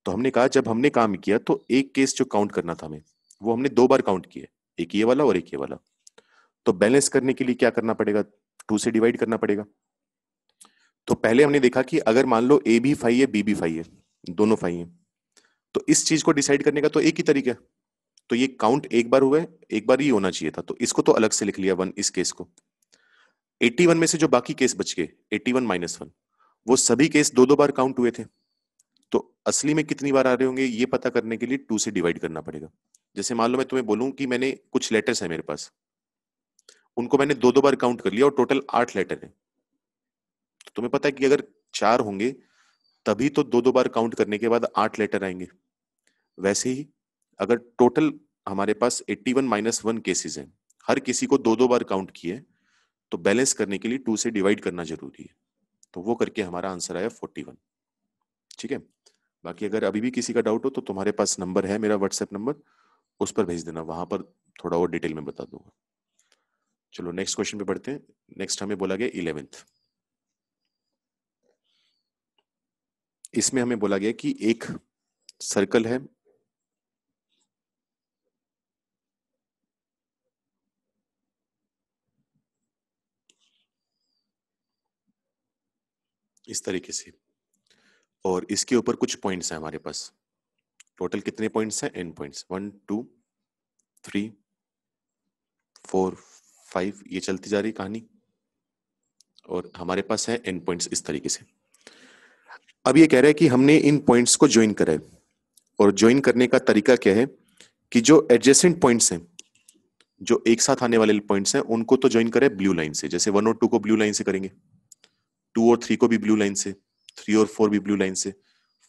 तो हमने कहा जब हमने काम किया तो एक केस जो काउंट करना था हमें, वो हमने 2 बार काउंट किए, एक ये वाला और एक ये वाला। तो बैलेंस करने के लिए क्या करना पड़ेगा? 2 से डिवाइड करना पड़ेगा। तो पहले हमने देखा कि अगर मान लो ए भी 5 है, बी भी 5 है, दोनों 5 है, तो इस चीज को डिसाइड करने का तो एक ही तरीका है। तो ये काउंट एक बार हुआ है, एक बार ही होना चाहिए था, तो इसको तो अलग से लिख लिया 1, इस केस को। 81 में से जो बाकी केस बच गए, 81 - 1, वो सभी केस 2 2 बार काउंट हुए थे। तो असली में कितनी बार आ रहे होंगे ये पता करने के लिए 2 से डिवाइड करना पड़ेगा। जैसे मान लो मैं तुम्हें बोलूं कि मैंने कुछ लेटर्स है मेरे पास, उनको मैंने 2 2 बार काउंट कर लिया और टोटल 8 लेटर है। तो तुम्हें पता है कि अगर 4 होंगे तभी तो 2 2 बार काउंट करने के बाद 8 लेटर आएंगे। वैसे ही अगर टोटल हमारे पास 81 - 1 केसेस हैं, हर किसी को 2 2 बार काउंट किए, तो बैलेंस करने के लिए 2 से डिवाइड करना जरूरी है। तो वो करके हमारा आंसर आया 41। ठीक है। बाकी अगर अभी भी किसी का डाउट हो तो तुम्हारे पास नंबर है मेरा, व्हाट्सएप नंबर, उस पर भेज देना, वहां पर थोड़ा और डिटेल में बता दूंगा। चलो नेक्स्ट क्वेश्चन पे बढ़ते हैं। नेक्स्ट हमें बोला गया 11th। इसमें हमें बोला गया कि एक सर्कल है, इस तरीके से, और इसके ऊपर कुछ पॉइंट्स हैं हमारे पास। टोटल कितने पॉइंट्स हैं? n पॉइंट्स, 1 2 3 4 5, ये चलती जा रही कहानी। और हमारे पास है n पॉइंट्स इस तरीके से। अब ये कह रहा है कि हमने इन पॉइंट्स को ज्वाइन करा है, और ज्वाइन करने का तरीका क्या है कि जो एडजेसेंट पॉइंट्स हैं, जो एक साथ आने वाले पॉइंट्स हैं, उनको तो ज्वाइन करें ब्लू लाइन से। जैसे 1 और 2 को ब्लू लाइन से करेंगे, 2 और 3 को भी ब्लू लाइन से, 3 और 4 भी ब्लू लाइन से,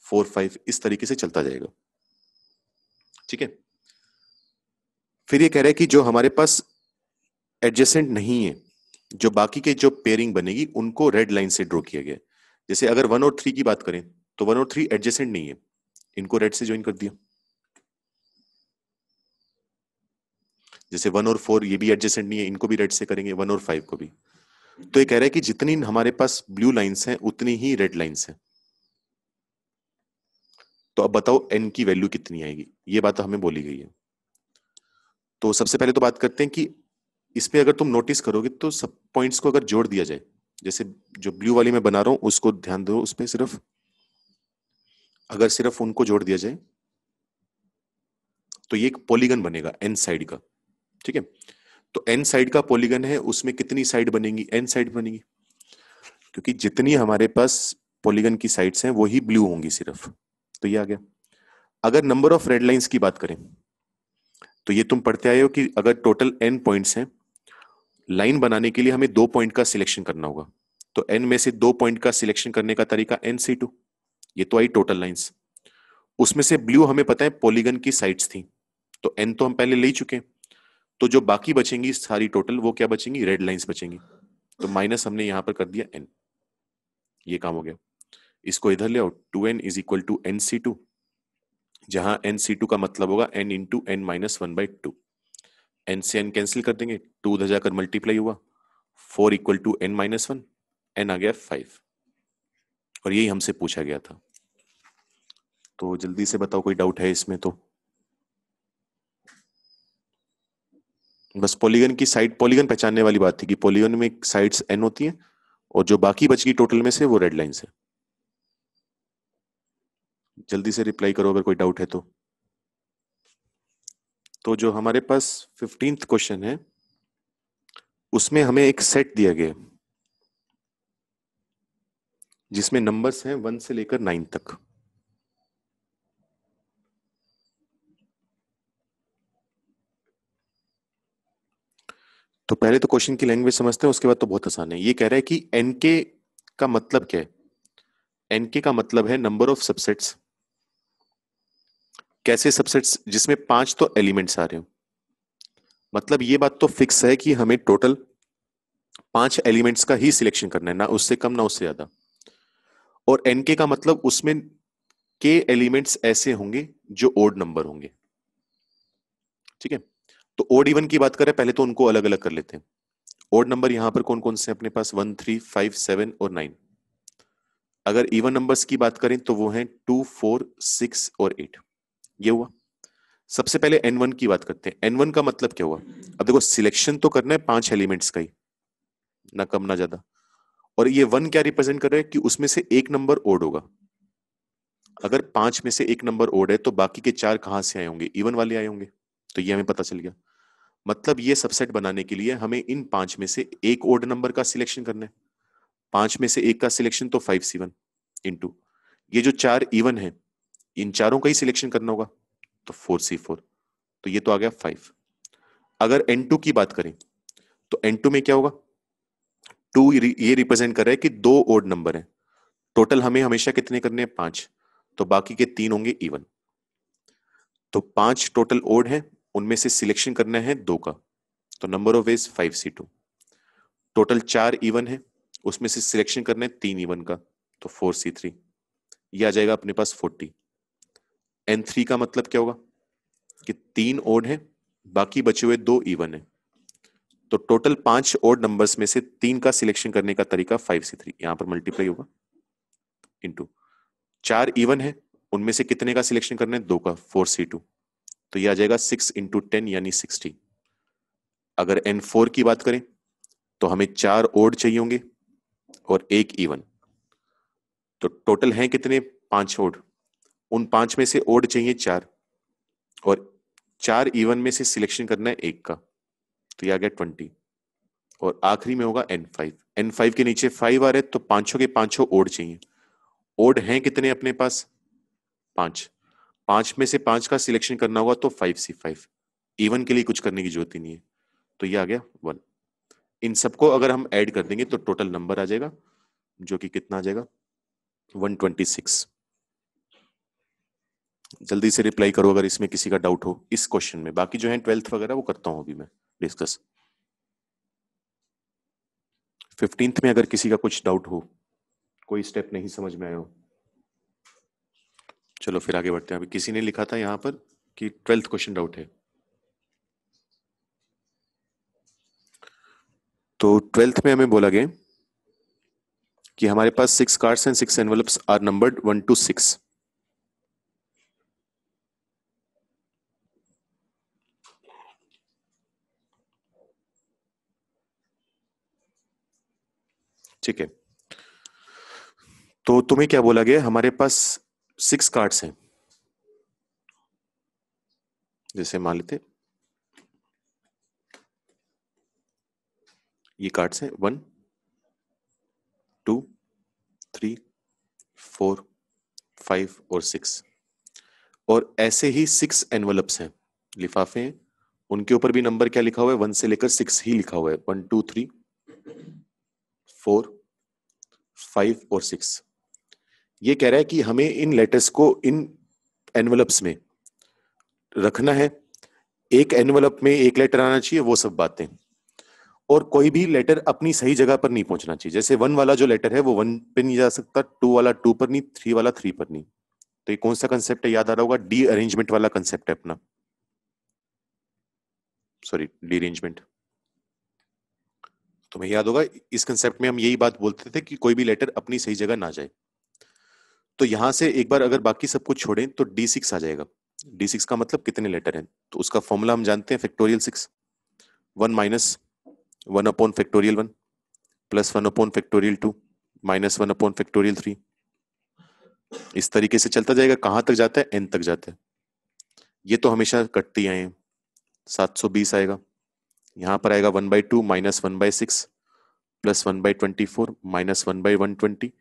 4 5 इस तरीके से चलता जाएगा। ठीक है। फिर ये कह रहा है कि जो हमारे पास एडजेसेंट नहीं है, जो बाकी के जो पेयरिंग बनेगी उनको रेड लाइन से ड्रॉ किया गया है। जैसे अगर 1 और 3 की बात करें तो 1 और 3 एडजेसेंट नहीं है, इनको रेड से ज्वाइन कर दिया। जैसे 1 और 4 ये भी एडजेसेंट नहीं है, इनको भी रेड से करेंगे, 1 और 5 को भी। तो ये कह रहा है कि जितनी हमारे पास ब्लू लाइंस हैं उतनी ही रेड लाइंस हैं। तो अब बताओ एन की वैल्यू कितनी आएगी, ये बात हमें बोली गई है। तो सबसे पहले तो बात करते हैं कि इसमें अगर तुम नोटिस करोगे तो सब पॉइंट्स को अगर जोड़ दिया जाए, जैसे जो ब्लू वाली मैं बना रहा हूं उसको ध्यान दो, उस पर सिर्फ, अगर सिर्फ उनको जोड़ दिया जाए तो ये एक पॉलीगन बनेगा एन साइड का। ठीक है। तो एन साइड का पॉलीगन है, उसमें कितनी साइड बनेंगी? एन साइड बनेगी, क्योंकि जितनी हमारे पास पॉलीगन की साइड्स हैं वही ब्लू होंगी सिर्फ। तो ये आ गया। अगर नंबर ऑफ रेड लाइंस की बात करें तो ये तुम पढ़ते आए हो कि अगर टोटल एन पॉइंट्स हैं, लाइन बनाने के लिए हमें 2 पॉइंट का सिलेक्शन करना होगा। तो एन में से 2 पॉइंट का सिलेक्शन करने का तरीका NC2। ये तो आई टोटल लाइंस। उसमें से ब्लू हमें पता है पॉलीगन की साइड्स थी, तो एन तो हम पहले ले ही चुके हैं। तो जो बाकी बचेंगी सारी टोटल, वो क्या बचेंगी? Red lines बचेंगी। तो माइनस हमने यहां पर कर दिया एन, ये काम हो गया। इसको इधर ले आओ, 2n = NC2, जहां NC2 का मतलब होगा n इंटू n - 1/2। एन से एन कैंसिल कर देंगे, 2 उधर जाकर मल्टीप्लाई हुआ, 4 = n - 1, n आ गया 5। और यही हमसे पूछा गया था। तो जल्दी से बताओ कोई डाउट है इसमें? तो बस पॉलीगन की साइड, पॉलीगन पहचानने वाली बात थी कि पॉलीगन में साइड्स n होती हैं, और जो बाकी बच गई टोटल में से वो रेड लाइन से। जल्दी से रिप्लाई करो अगर कोई डाउट है तो। तो जो हमारे पास 15th क्वेश्चन है उसमें हमें एक सेट दिया गया है जिसमें नंबर्स हैं 1 से लेकर 9 तक। तो पहले तो क्वेश्चन की लैंग्वेज समझते हैं, उसके बाद तो बहुत आसान है। ये कह रहा है कि एन के का मतलब क्या है? एनके का मतलब है नंबर ऑफ सबसेट्स। कैसे सबसेट्स? जिसमें 5 तो एलिमेंट्स आ रहे हो। मतलब ये बात तो फिक्स है कि हमें टोटल 5 एलिमेंट्स का ही सिलेक्शन करना है, ना उससे कम ना उससे ज्यादा। और एनके का मतलब उसमें के एलिमेंट्स ऐसे होंगे जो ओड नंबर होंगे। ठीक है, तो ओड इवन की बात करें पहले तो उनको अलग अलग कर लेते हैं। ओड नंबर यहां पर कौन कौन से हैं अपने पास? 1, 3, 5, 7 और 9। अगर इवन नंबर्स की बात करें तो वो हैं 2, 4, 6 और 8। ये हुआ। सबसे पहले N1 की बात करते हैं। N1 का मतलब क्या हुआ? अब देखो, सिलेक्शन तो करना है 5 एलिमेंट्स का ही, ना कम ना ज्यादा। और ये 1 क्या रिप्रेजेंट कर रहा है कि उसमें से एक नंबर ओड होगा। अगर 5 में से एक नंबर ओड है तो बाकी के 4 कहां से आए होंगे? इवन वाले आए होंगे। तो ये हमें पता चल गया। मतलब ये सबसेट बनाने के लिए हमें इन 5 में से एक ओड नंबर का सिलेक्शन करना है। 5 में से एक का सिलेक्शन तो 5C1 इंटू ये जो 4 इवन है, इन चारों का ही सिलेक्शन करना होगा, तो 4C4। तो ये तो आ गया 5। अगर N2 की बात करें तो N2 में क्या होगा? 2 ये रिप्रेजेंट कर रहा है कि दो ओड नंबर है। टोटल हमें हमेशा कितने करने हैं? 5। तो बाकी के 3 होंगे इवन। तो 5 टोटल ओड है, उनमें से सिलेक्शन करना है 2 का। तो number of ways 5C2। Total 4 even है, उसमें से सिलेक्शन करना है 3 इवन का, तो 4C3। ये आ जाएगा अपने पास 40। N3 का मतलब क्या होगा? कि 3 ओड है, बाकी बचे हुए 2 इवन है। तो टोटल 5 ओड नंबर्स में से 3 का सिलेक्शन करने का तरीका 5C3, यहां पर मल्टीप्लाई होगा इंटू 4 इवन है, उनमें से कितने का सिलेक्शन करना है? 2 का, 4C2। तो ये आ जाएगा 6 इंटू 10 यानी 60। अगर N4 की बात करें तो हमें 4 ओड चाहिए होंगे और एक इवन। तो टोटल हैं कितने? 5 ओड। उन 5 में से ओड चाहिए 4 और 4 इवन में से सिलेक्शन करना है एक का, तो ये आ गया 20। और आखिरी में होगा N5। N5 के नीचे 5 आ रहे तो पांचों के पांचों ओड चाहिए। ओड हैं कितने अपने पास? 5। 5 में से 5 का सिलेक्शन करना होगा तो 5C5। इवन के लिए कुछ करने की जरूरत ही नहीं है। तो ये आ गया 1। इन सबको अगर हम ऐड कर देंगे तो टोटल नंबर आ जाएगा, जो कि कितना आ जाएगा? 126। जल्दी से रिप्लाई करो अगर इसमें किसी का डाउट हो इस क्वेश्चन में। बाकी जो है 12th वगैरह वो करता हूं अभी मैं डिस्कस। 15th में अगर किसी का कुछ डाउट हो, कोई स्टेप नहीं समझ में आया हो, चलो फिर आगे बढ़ते हैं। अभी किसी ने लिखा था यहाँ पर कि 12th क्वेश्चन डाउट है। तो 12th में हमें बोला गया कि हमारे पास 6 cards and 6 envelopes are numbered 1 to 6। ठीक है, तो तुम्हें क्या बोला गया? हमारे पास 6 कार्ड्स हैं। जैसे मान लेते ये कार्ड्स हैं 1, 2, 3, 4, 5 और 6। और ऐसे ही 6 एनवलप्स हैं, लिफाफे हैं। उनके ऊपर भी नंबर क्या लिखा हुआ है? 1 से लेकर 6 ही लिखा हुआ है। 1, 2, 3, 4, 5 और 6। ये कह रहा है कि हमें इन लेटर्स को इन एनवलप्स में रखना है। एक एनवलप में एक लेटर आना चाहिए, वो सब बातें। और कोई भी लेटर अपनी सही जगह पर नहीं पहुंचना चाहिए। जैसे 1 वाला जो लेटर है वो 1 पे नहीं जा सकता, 2 वाला 2 पर नहीं, 3 वाला 3 पर नहीं। तो ये कौन सा कंसेप्ट है? याद आ रहा होगा, डी अरेंजमेंट वाला कंसेप्ट है अपना। Sorry, D arrangement. तुम्हें याद होगा इस कंसेप्ट में हम यही बात बोलते थे कि कोई भी लेटर अपनी सही जगह ना जाए। तो यहां से एक बार अगर बाकी सब कुछ छोड़ें तो D6 आ जाएगा। D6 का मतलब कितने लेटर हैं? तो उसका फॉर्मूला हम जानते हैं, factorial 6। 1 minus 1 upon factorial 1 plus 1 upon factorial 2 minus 1 upon factorial 3। इस तरीके से चलता जाएगा। कहां तक जाता है? N तक जाता है। ये तो हमेशा कटते ही आए हैं। 720 आएगा। यहां पर आएगा 1/2 माइनस 1/6 प्लस 1/24 माइनस 1/120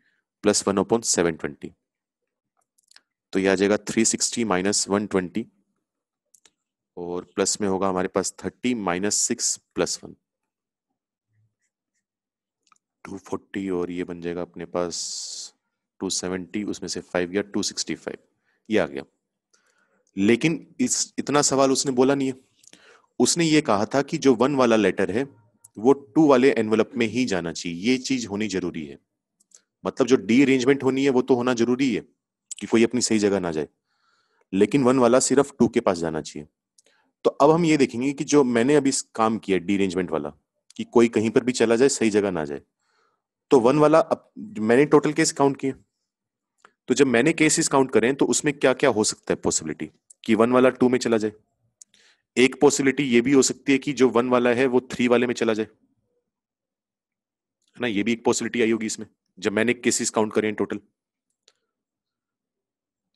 प्लस 1/720। तो यह आ जाएगा 360 माइनस 120 और प्लस में होगा हमारे पास 30 माइनस 6 प्लस 1, 240। और ये बन जाएगा अपने पास 270, उसमें से 5 गया 265, ये आ गया। लेकिन इस इतना सवाल उसने बोला नहीं है। उसने ये कहा था कि जो 1 वाला लेटर है वो 2 वाले एनवलप में ही जाना चाहिए, ये चीज होनी जरूरी है। मतलब जो डी अरेंजमेंट होनी है वो तो होना जरूरी है कि कोई अपनी सही जगह ना जाए, लेकिन 1 वाला सिर्फ 2 के पास जाना चाहिए। तो अब हम ये देखेंगे कि जो मैंने अभी काम किया डी अरेंजमेंट वाला, कि कोई कहीं पर भी चला जाए सही जगह ना जाए, तो 1 वाला अब मैंने टोटल केस काउंट किए। तो जब मैंने केसेस काउंट करें तो उसमें क्या क्या हो सकता है पॉसिबिलिटी कि 1 वाला 2 में चला जाए। एक पॉसिबिलिटी ये भी हो सकती है कि जो 1 वाला है वो 3 वाले में चला जाए, है ना, ये भी एक पॉसिबिलिटी आई होगी इसमें जब मैंने केसेस काउंट करें टोटल।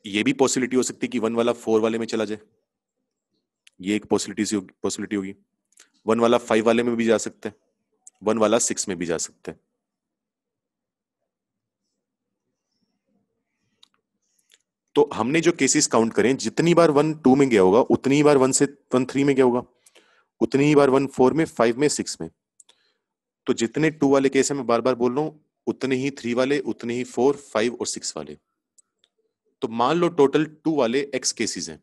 ये भी पॉसिबिलिटी हो सकती है कि 1 वाला 4 वाले में चला जाए, ये एक पॉसिबिलिटी होगी। 1 वाला 5 वाले में भी जा सकता है, 1 वाला 6 में भी जा सकता है। तो हमने जो केसेस काउंट करें, जितनी बार 1 2 में गया होगा उतनी ही बार 1 से 1 3 में गया होगा, उतनी ही बार 1 4 में, 5 में, 6 में। तो जितने 2 वाले केस है मैं बार बार बोल रहा हूं, उतने ही 3 वाले, उतने ही 4 5 और 6 वाले। तो मान लो टोटल 2 वाले x केसेस हैं,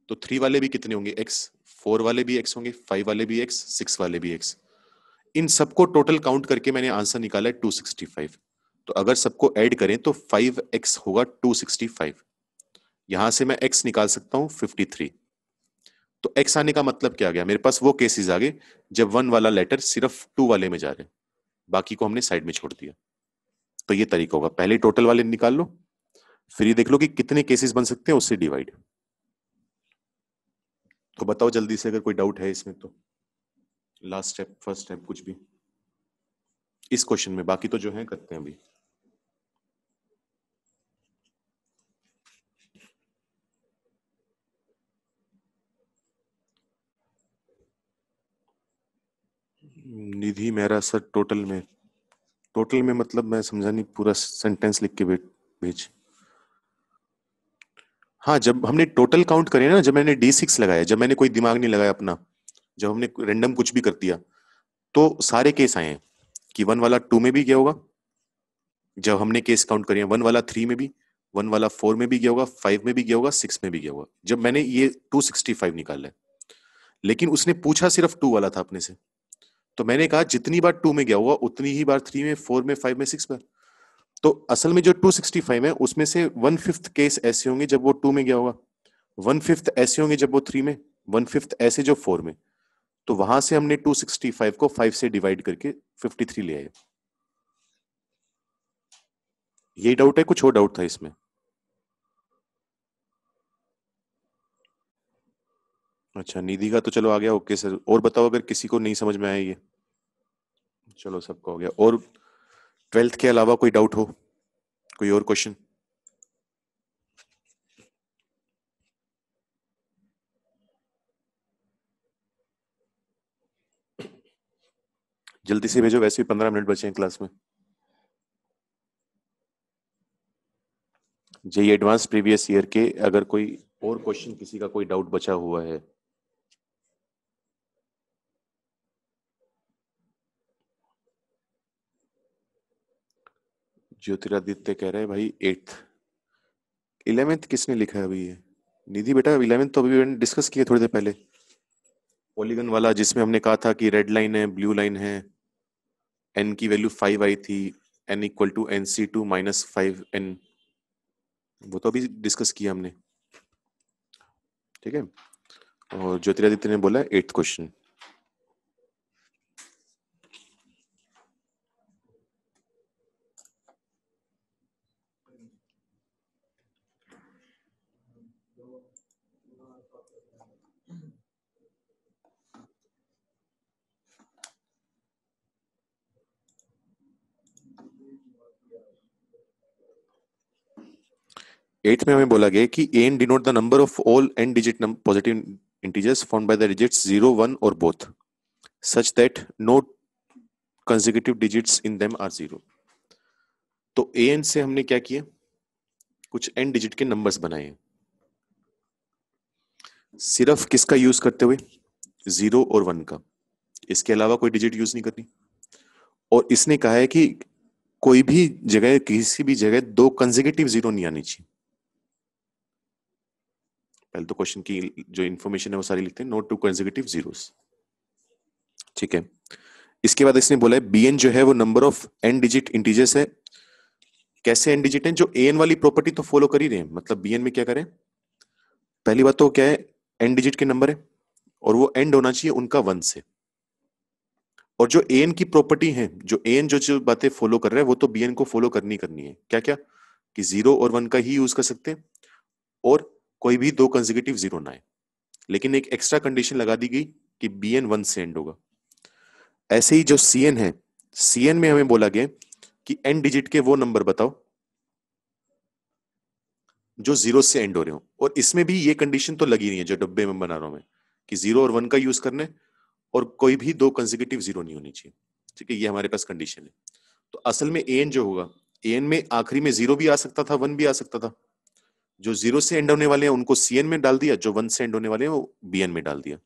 तो 3 वाले भी कितने होंगे x, 4 वाले भी x होंगे, 5 वाले भी x, 6 वाले भी x। इन सबको टोटल काउंट करके मैंने आंसर निकाला है 265। तो अगर सबको ऐड करें तो 5x होगा 265। यहां से मैं x निकाल सकता हूं 53। तो x आने का मतलब क्या आ गया, मेरे पास वो केसेस आ गए जब 1 वाला लेटर सिर्फ 2 वाले में जा रहे हैं, बाकी को हमने साइड में छोड़ दिया। तो ये तरीका होगा, पहले टोटल वाले निकाल लो, फिर ये देख लो कि कितने केसेस बन सकते हैं, उससे डिवाइड। तो बताओ जल्दी से अगर कोई डाउट है इसमें तो, लास्ट स्टेप फर्स्ट स्टेप कुछ भी इस क्वेश्चन में, बाकी तो जो है करते हैं अभी। निधि मेहरा सर, टोटल में मतलब मैं समझा नहीं, पूरा सेंटेंस लिख के भेज। हाँ, जब हमने टोटल काउंट करे ना, जब मैंने D6 लगाया, जब मैंने कोई दिमाग नहीं लगाया अपना, जब हमने रैंडम कुछ भी कर दिया, तो सारे केस आए हैं कि 1 वाला 2 में भी गया होगा, जब हमने केस काउंट करे 1 वाला 3 में भी, 1 वाला 4 में भी गया होगा, 5 में भी गया होगा, 6 में भी गया होगा, जब मैंने ये 265 निकाला है। लेकिन उसने पूछा सिर्फ 2 वाला था अपने से, तो मैंने कहा जितनी बार 2 में गया होगा उतनी ही बार 3 में, 4 में, 5 में, 6 में। तो असल में जो 265 है उसमें से 1/5 केस ऐसे होंगे जब वो 2 में गया होगा, 1/5 ऐसे होंगे जब वो 3 में, 1/5 ऐसे जो 4 में। तो वहां से हमने 265 को 5 से डिवाइड करके 53 ले आए। यही डाउट है, कुछ और डाउट था इसमें? अच्छा, निधि का तो चलो आ गया, ओके सर। और बताओ अगर किसी को नहीं समझ में आया ये। चलो सबका हो गया। और 12th के अलावा कोई डाउट हो, कोई और क्वेश्चन? जल्दी से भेजो, वैसे भी 15 मिनट बचे हैं क्लास में। जेई एडवांस प्रीवियस ईयर के अगर कोई और क्वेश्चन, किसी का कोई डाउट बचा हुआ है। ज्योतिरादित्य कह रहे हैं भाई 8th, 11th किसने लिखा है अभी ये? निधि बेटा 11th तो अभी मैंने डिस्कस किया थोड़ी देर पहले, पॉलीगन वाला, जिसमें हमने कहा था कि रेड लाइन है, ब्लू लाइन है, एन की वैल्यू 5 आई थी, N equal to NC2 - 5n, वो तो अभी डिस्कस किया हमने। ठीक है, और ज्योतिरादित्य ने बोला 8th क्वेश्चन। एट्थ में हमें बोला गया कि N denote the number of all N digit positive integers found by the digits 0 1 और both such that no consecutive digits in them are 0। तो एन से हमने क्या किया, कुछ एन डिजिट के नंबर्स बनाए, सिर्फ किसका यूज करते हुए, 0 और 1 का, इसके अलावा कोई डिजिट यूज नहीं करनी। और इसने कहा है कि कोई भी जगह, किसी भी जगह दो कंसेक्यूटिव जीरो नहीं आनी चाहिए। पहले तो क्वेश्चन की जो इन्फॉर्मेशन है वो सारी लिखते हैं, नो टू कंसेक्यूटिव जीरोस। ठीक है, इसके बाद इसने बोला है bn जो है वो number of n digit integers है। कैसे n डिजिट है? जो an वाली प्रॉपर्टी तो फॉलो कर ही रहे हैं, मतलब bn में क्या करें, पहली बात तो क्या है, n डिजिट के नंबर है और वो एंड होना चाहिए उनका वन से। और जो an की प्रॉपर्टी है, जो an जो जो बातें फॉलो कर रहा है वो तो bn को फॉलो करनी करनी है। क्या क्या? कि जीरो और वन का ही यूज कर सकते हैं और कोई भी दो कंसेक्यूटिव जीरो ना आए। लेकिन एक एक्स्ट्रा कंडीशन लगा दी गई कि bn वन से एंड होगा। ऐसे ही जो cn है, cn में हमें बोला गया कि n डिजिट के वो नंबर बताओ जो जीरो से एंड हो रहे हो। और इसमें भी ये कंडीशन तो लगी नहीं है जो डब्बे में बना रहा हूं मैं, कि जीरो और वन का यूज करना है और कोई भी दो कंसेक्यूटिव जीरो नहीं होनी चाहिए। ठीक है, ये हमारे पास कंडीशन है। तो असल में एन जो होगा, एन में आखिरी में जीरो भी आ सकता था, वन भी आ सकता था। जो जीरो से एंड होने वाले हैं उनको सीएन में डाल दिया, जो वन से एंड होने वाले हैं वो बीएन में डाल दिया।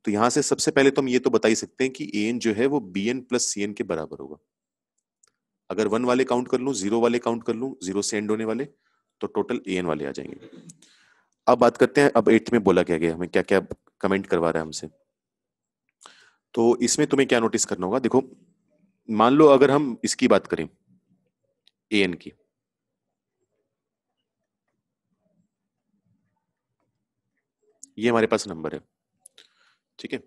तो यहां से सबसे पहले तो हम ये तो बता ही सकते हैं कि एन जो है वो बीएन प्लस सीएन के बराबर होगा। अगर वन वाले काउंट कर लूं, जीरो वाले काउंट कर लूं, जीरो से एंड होने वाले, तो टोटल एन वाले आ जाएंगे। अब बात करते हैं, अब एट्थ में बोला क्या गया, हमें क्या क्या कमेंट करवा रहा है हमसे। तो इसमें तुम्हें क्या नोटिस करना होगा, देखो मान लो अगर हम इसकी बात करें, एन की, ये हमारे पास नंबर है। ठीक है,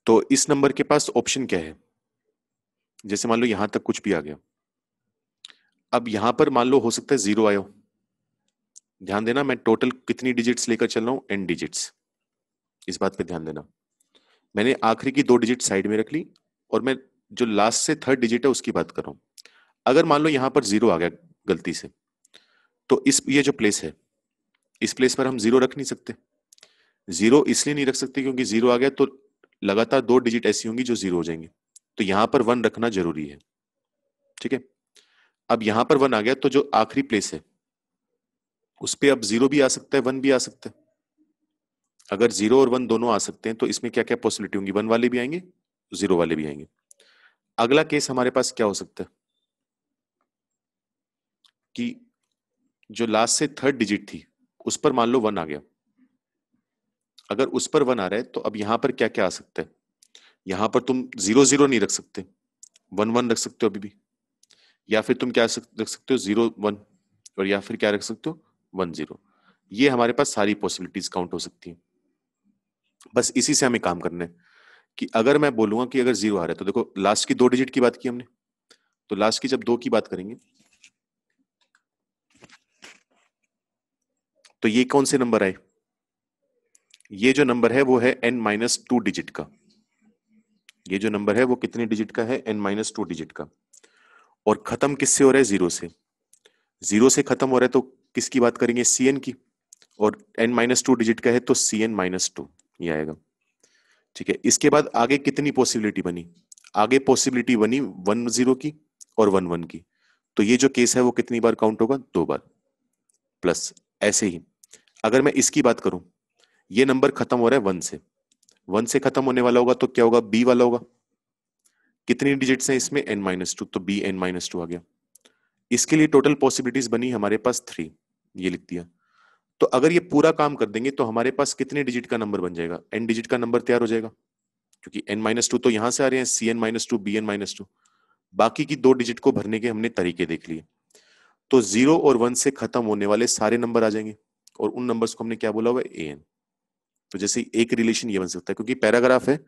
तो इस नंबर के पास ऑप्शन क्या है, जैसे मान लो यहां तक कुछ भी आ गया। अब यहां पर मान लो हो सकता है जीरो आयो। ध्यान देना, मैं टोटल कितनी डिजिट्स लेकर चल रहा हूं, एन डिजिट्स, इस बात पे ध्यान देना। मैंने आखिरी की दो डिजिट साइड में रख ली और मैं जो लास्ट से थर्ड डिजिट है उसकी बात कर रहा हूं। अगर मान लो यहां पर जीरो आ गया गलती से, तो इस ये जो प्लेस है, इस प्लेस पर हम जीरो रख नहीं सकते। जीरो इसलिए नहीं रख सकते क्योंकि जीरो आ गया तो लगातार दो डिजिट ऐसी होंगी जो जीरो हो जाएंगे। तो यहां पर वन रखना जरूरी है। ठीक है, अब यहां पर वन आ गया तो जो आखिरी प्लेस है उस पे अब जीरो भी आ सकता है, वन भी आ सकता है। अगर जीरो और वन दोनों आ सकते हैं तो इसमें क्या क्या पॉसिबिलिटी होंगी, वन वाले भी आएंगे, जीरो वाले भी आएंगे। अगला केस हमारे पास क्या हो सकता है कि जो लास्ट से थर्ड डिजिट थी उस पर मान लो वन आ गया। अगर उस पर वन आ रहा है तो अब यहां पर क्या क्या आ सकता है, यहां पर तुम जीरो जीरो नहीं रख सकते, वन वन रख सकते हो अभी भी। या फिर तुम क्या रख सकते हो, जीरो वन, और या फिर क्या रख सकते हो, वन जीरो। ये हमारे पास सारी पॉसिबिलिटीज काउंट हो सकती हैं। बस इसी से हमें काम करना है कि अगर मैं बोलूंगा कि अगर जीरो आ रहा है, तो देखो लास्ट की दो डिजिट की बात की हमने, तो लास्ट की जब दो की बात करेंगे तो ये कौन से नंबर आए, ये जो नंबर है वो है n माइनस टू डिजिट का। ये जो नंबर है वो कितने डिजिट का है, n माइनस टू डिजिट का। और खत्म किससे हो रहा है, जीरो से। जीरो से खत्म हो रहा है तो किसकी बात करेंगे, cn की। और n माइनस टू डिजिट का है तो cn माइनस टू, ये आएगा। ठीक है, इसके बाद आगे कितनी पॉसिबिलिटी बनी, आगे पॉसिबिलिटी बनी वन जीरो की और वन वन की। तो ये जो केस है वो कितनी बार काउंट होगा, दो बार। प्लस ऐसे ही अगर मैं इसकी बात करूं, ये नंबर खत्म हो रहा है वन से, वन से खत्म होने वाला होगा तो क्या होगा, बी वाला होगा। कितनी डिजिट्स हैं इसमें, n माइनस टू, तो बी n माइनस टू आ गया। इसके लिए टोटल पॉसिबिलिटीज बनी हमारे पास थ्री, ये लिख दिया। तो अगर ये पूरा काम कर देंगे तो हमारे पास कितने डिजिट का नंबर बन जाएगा, n डिजिट का नंबर तैयार हो जाएगा। क्योंकि n माइनस टू तो यहां से आ रहे हैं, C N minus two, B N minus two. बाकी की दो डिजिट को भरने के हमने तरीके देख लिए। तो जीरो और वन से खत्म होने वाले सारे नंबर आ जाएंगे और उन नंबर्स को हमने क्या बोला हुआ है, ए एन। तो जैसे एक रिलेशन ये बन सकता है, क्योंकि पैराग्राफ है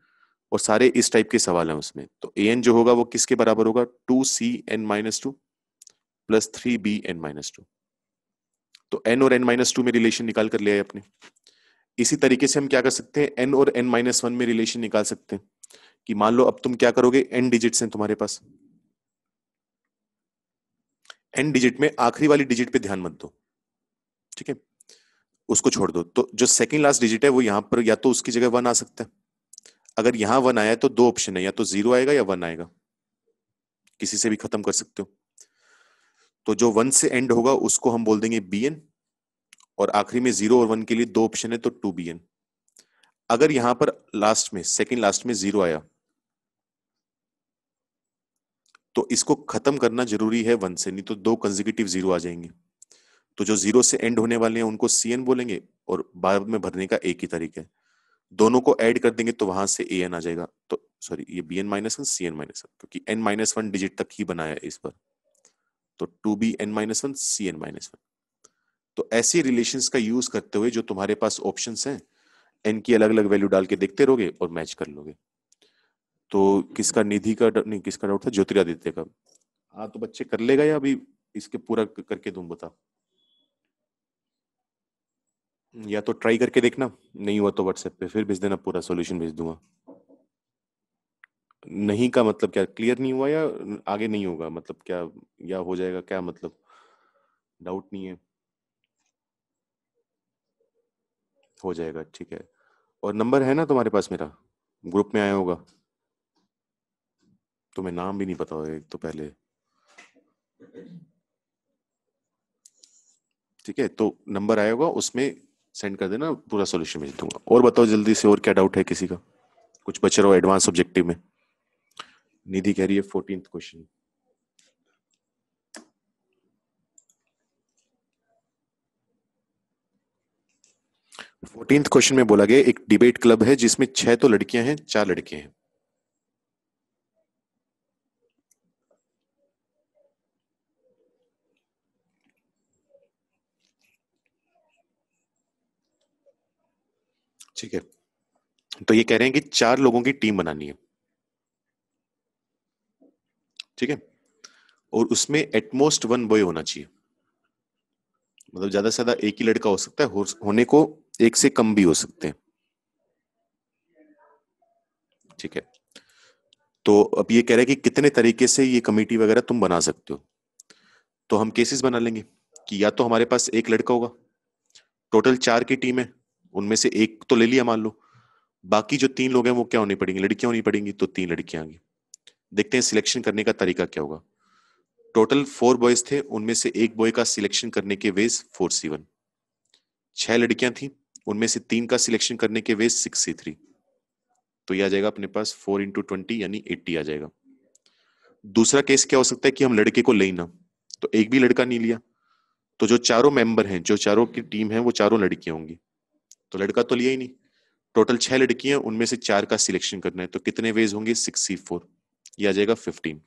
और सारे इस टाइप के सवाल हैं उसमें, तो ए एन जो होगा वो किसके बराबर होगा, two C N minus two plus three B N minus two. तो एन और एन माइनस टू में रिलेशन निकाल कर ले आए अपने। इसी तरीके से हम क्या कर सकते हैं, एन और एन माइनस वन में रिलेशन निकाल सकते हैं। कि मान लो अब तुम क्या करोगे, एन डिजिट्स हैं तुम्हारे पास, एन डिजिट में आखिरी वाली डिजिट पे ध्यान मत दो। ठीक है, उसको छोड़ दो। तो जो सेकंड लास्ट डिजिट है वो यहां पर या तो उसकी जगह वन आ सकता है। अगर यहां वन आया है तो दो ऑप्शन है, या तो जीरो आएगा या वन आएगा, किसी से भी खत्म कर सकते हो। तो जो वन से एंड होगा उसको हम बोल देंगे bn, और आखिरी में जीरो और वन के लिए दो ऑप्शन है तो टू bn। अगर यहां पर लास्ट में सेकंड लास्ट में 0 आया तो इसको खत्म करना जरूरी है 1 से, नहीं तो 2 कंसेक्यूटिव 0 आ जाएंगे। तो जो 0 से एंड होने वाले हैं उनको CN बोलेंगे, और बाद में भरने का एक ही तरीका है, दोनों को ऐड कर देंगे तो वहां से AN आ जाएगा। तो सॉरी, ये BN-1 CN-1, क्योंकि N-1 डिजिट तक ही बनाया है इस पर, तो 2BN-1 CN-1। तो ऐसे रिलेशंस का यूज करते हुए जो तुम्हारे पास ऑप्शंस हैं, एन की अलग अलग वैल्यू डाल के देखते रहोगे और मैच कर लोगे। तो किसका, निधि का नहीं, किसका डाउट था, ज्योतिरादित्य का। हाँ तो बच्चे कर लेगा या अभी इसके पूरा करके दूं, बता। या तो ट्राई करके देखना, नहीं हुआ तो व्हाट्सएप पे फिर भेज देना, पूरा सॉल्यूशन भेज दूंगा। नहीं का मतलब क्या, क्लियर नहीं हुआ या आगे नहीं होगा, मतलब क्या, या हो जाएगा क्या मतलब, डाउट नहीं है। हो जाएगा, ठीक है। और नंबर है ना तुम्हारे पास मेरा, ग्रुप में आया होगा। तुम्हें नाम भी नहीं पता होगा एक तो पहले। ठीक है, तो नंबर आया होगा उसमें सेंड कर देना, पूरा सॉल्यूशन भेज दूंगा। और बताओ जल्दी से, और क्या डाउट है किसी का, कुछ बच रहा हो एडवांस ऑब्जेक्टिव में। निधि कह रही है 14th क्वेश्चन। 14th क्वेश्चन में बोला गया एक डिबेट क्लब है जिसमें 6 तो लड़कियां हैं 4 लड़के हैं। ठीक है, तो ये कह रहे हैं कि 4 लोगों की टीम बनानी है। ठीक है, और उसमें एटमोस्ट 1 बॉय होना चाहिए, मतलब ज्यादा से ज्यादा एक ही लड़का हो सकता है, होने को एक से कम भी हो सकते हैं। ठीक है, तो अब ये कह रहे हैं कि कितने तरीके से ये कमेटी वगैरह तुम बना सकते हो। तो हम केसेस बना लेंगे कि या तो हमारे पास एक लड़का होगा, टोटल 4 की टीम है, उनमें से एक तो ले लिया मान लो, बाकी जो 3 लोग हैं वो क्या होनी पड़ेंगे, लड़कियां होनी पड़ेंगी, तो 3 लड़कियां आएंगी। देखते हैं सिलेक्शन करने का तरीका क्या होगा। टोटल 4 बॉयज थे, उनमें से एक बॉय का सिलेक्शन करने के वेज 4C1। 6 लड़कियां थी, उनमें से 3 का सिलेक्शन करने के वेज 6C3। तो ये आ जाएगा अपने पास 4 × 20 यानी 80 आ जाएगा। दूसरा केस क्या हो सकता है कि हम लड़के को ले ही ना, तो एक भी लड़का नहीं लिया, तो जो चारों मेंबर हैं, जो चारों की टीम है वो चारों लड़कियां होंगी, तो लड़का तो लिया ही नहीं। टोटल 6 लड़कियां, उनमें से 4 का सिलेक्शन करना है, तो कितने वेज होंगे, 6C4, ये आ जाएगा 15।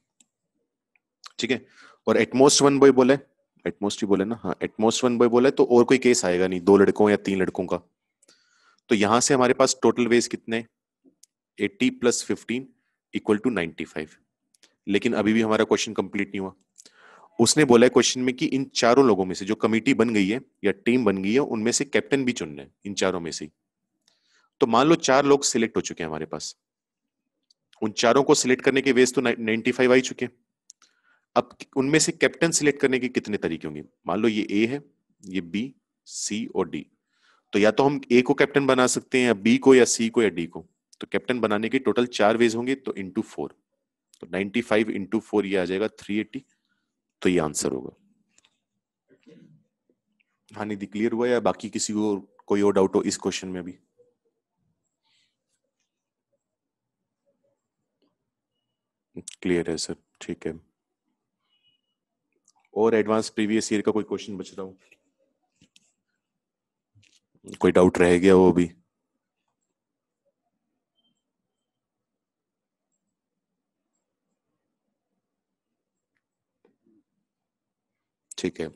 ठीक है, और एटमोस्ट 1 बॉय बोला है, एटमोस्ट ही बोले ना, हाँ एटमोस्ट 1 बॉय बोला है, तो और कोई केस आएगा नहीं 2 लड़कों या 3 लड़कों का। तो यहां से हमारे पास टोटल वेज कितने, 80 + 15 = 95। लेकिन अभी भी हमारा क्वेश्चन कंप्लीट नहीं हुआ। उसने बोला है क्वेश्चन में कि इन चारों लोगों में से जो कमिटी बन गई है या टीम बन गई है, उनमें से कैप्टन भी चुनना है इन चारों में से ही। तो मान लो 4 लोग सिलेक्ट हो चुके हैं हमारे पास, उन चारों को सिलेक्ट करने के वेज तो 95 आ ही चुके हैं। अब उनमें से कैप्टन सिलेक्ट करने के कितने तरीके होंगे, मान लो ये ए है, ये बी, सी और डी। तो या तो हम ए को कैप्टन बना सकते हैं, या बी को, या सी को, या डी को। तो कैप्टन बनाने के टोटल 4 वेज होंगे, तो इंटू 4, तो 95 × 4 ये आ जाएगा 380। तो ये आंसर होगा। हाँ निधि, क्लियर हुआ या बाकी किसी को कोई और डाउट हो इस क्वेश्चन में भी। क्लियर है सर, ठीक है। और एडवांस प्रीवियस ईयर का कोई क्वेश्चन बच रहा हो, कोई डाउट रह गया वो भी। ठीक है,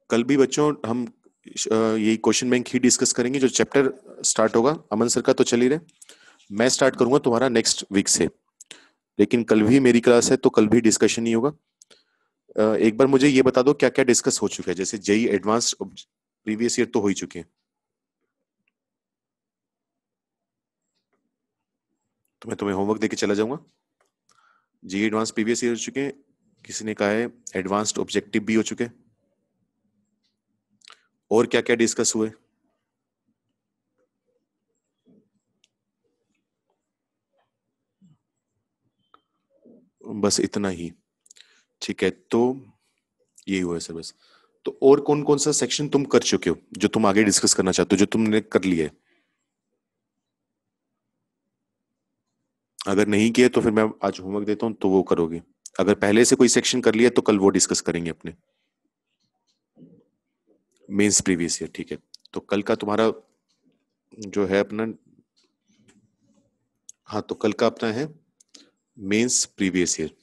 कल भी बच्चों हम यही क्वेश्चन बैंक ही डिस्कस करेंगे। जो चैप्टर स्टार्ट होगा अमन सर का तो चल ही रहे, मैं स्टार्ट करूंगा तुम्हारा नेक्स्ट वीक से, लेकिन कल भी मेरी क्लास है तो कल भी डिस्कशन ही होगा। एक बार मुझे ये बता दो क्या क्या डिस्कस हो चुका है, जैसे जेई एडवांस प्रीवियस ईयर तो हो ही चुके हैं, तो मैं तुम्हें होमवर्क देके चला जाऊंगा। जेई एडवांस प्रीवियस ईयर हो चुके हैं, किसी ने कहा है एडवांस्ड ऑब्जेक्टिव भी हो चुके हैं, और क्या क्या डिस्कस हुए। बस इतना ही, ठीक है। तो यही हुआ है सर बस। तो और कौन कौन सा सेक्शन तुम कर चुके हो जो तुम आगे डिस्कस करना चाहते हो, जो तुमने कर लिया है? अगर नहीं किया तो फिर मैं आज होमवर्क देता हूँ तो वो करोगे। अगर पहले से कोई सेक्शन कर लिया तो कल वो डिस्कस करेंगे अपने मेंस प्रीवियस ईयर। ठीक है, तो कल का तुम्हारा जो है अपना, हाँ तो कल का अपना है मेंस प्रीवियस ईयर।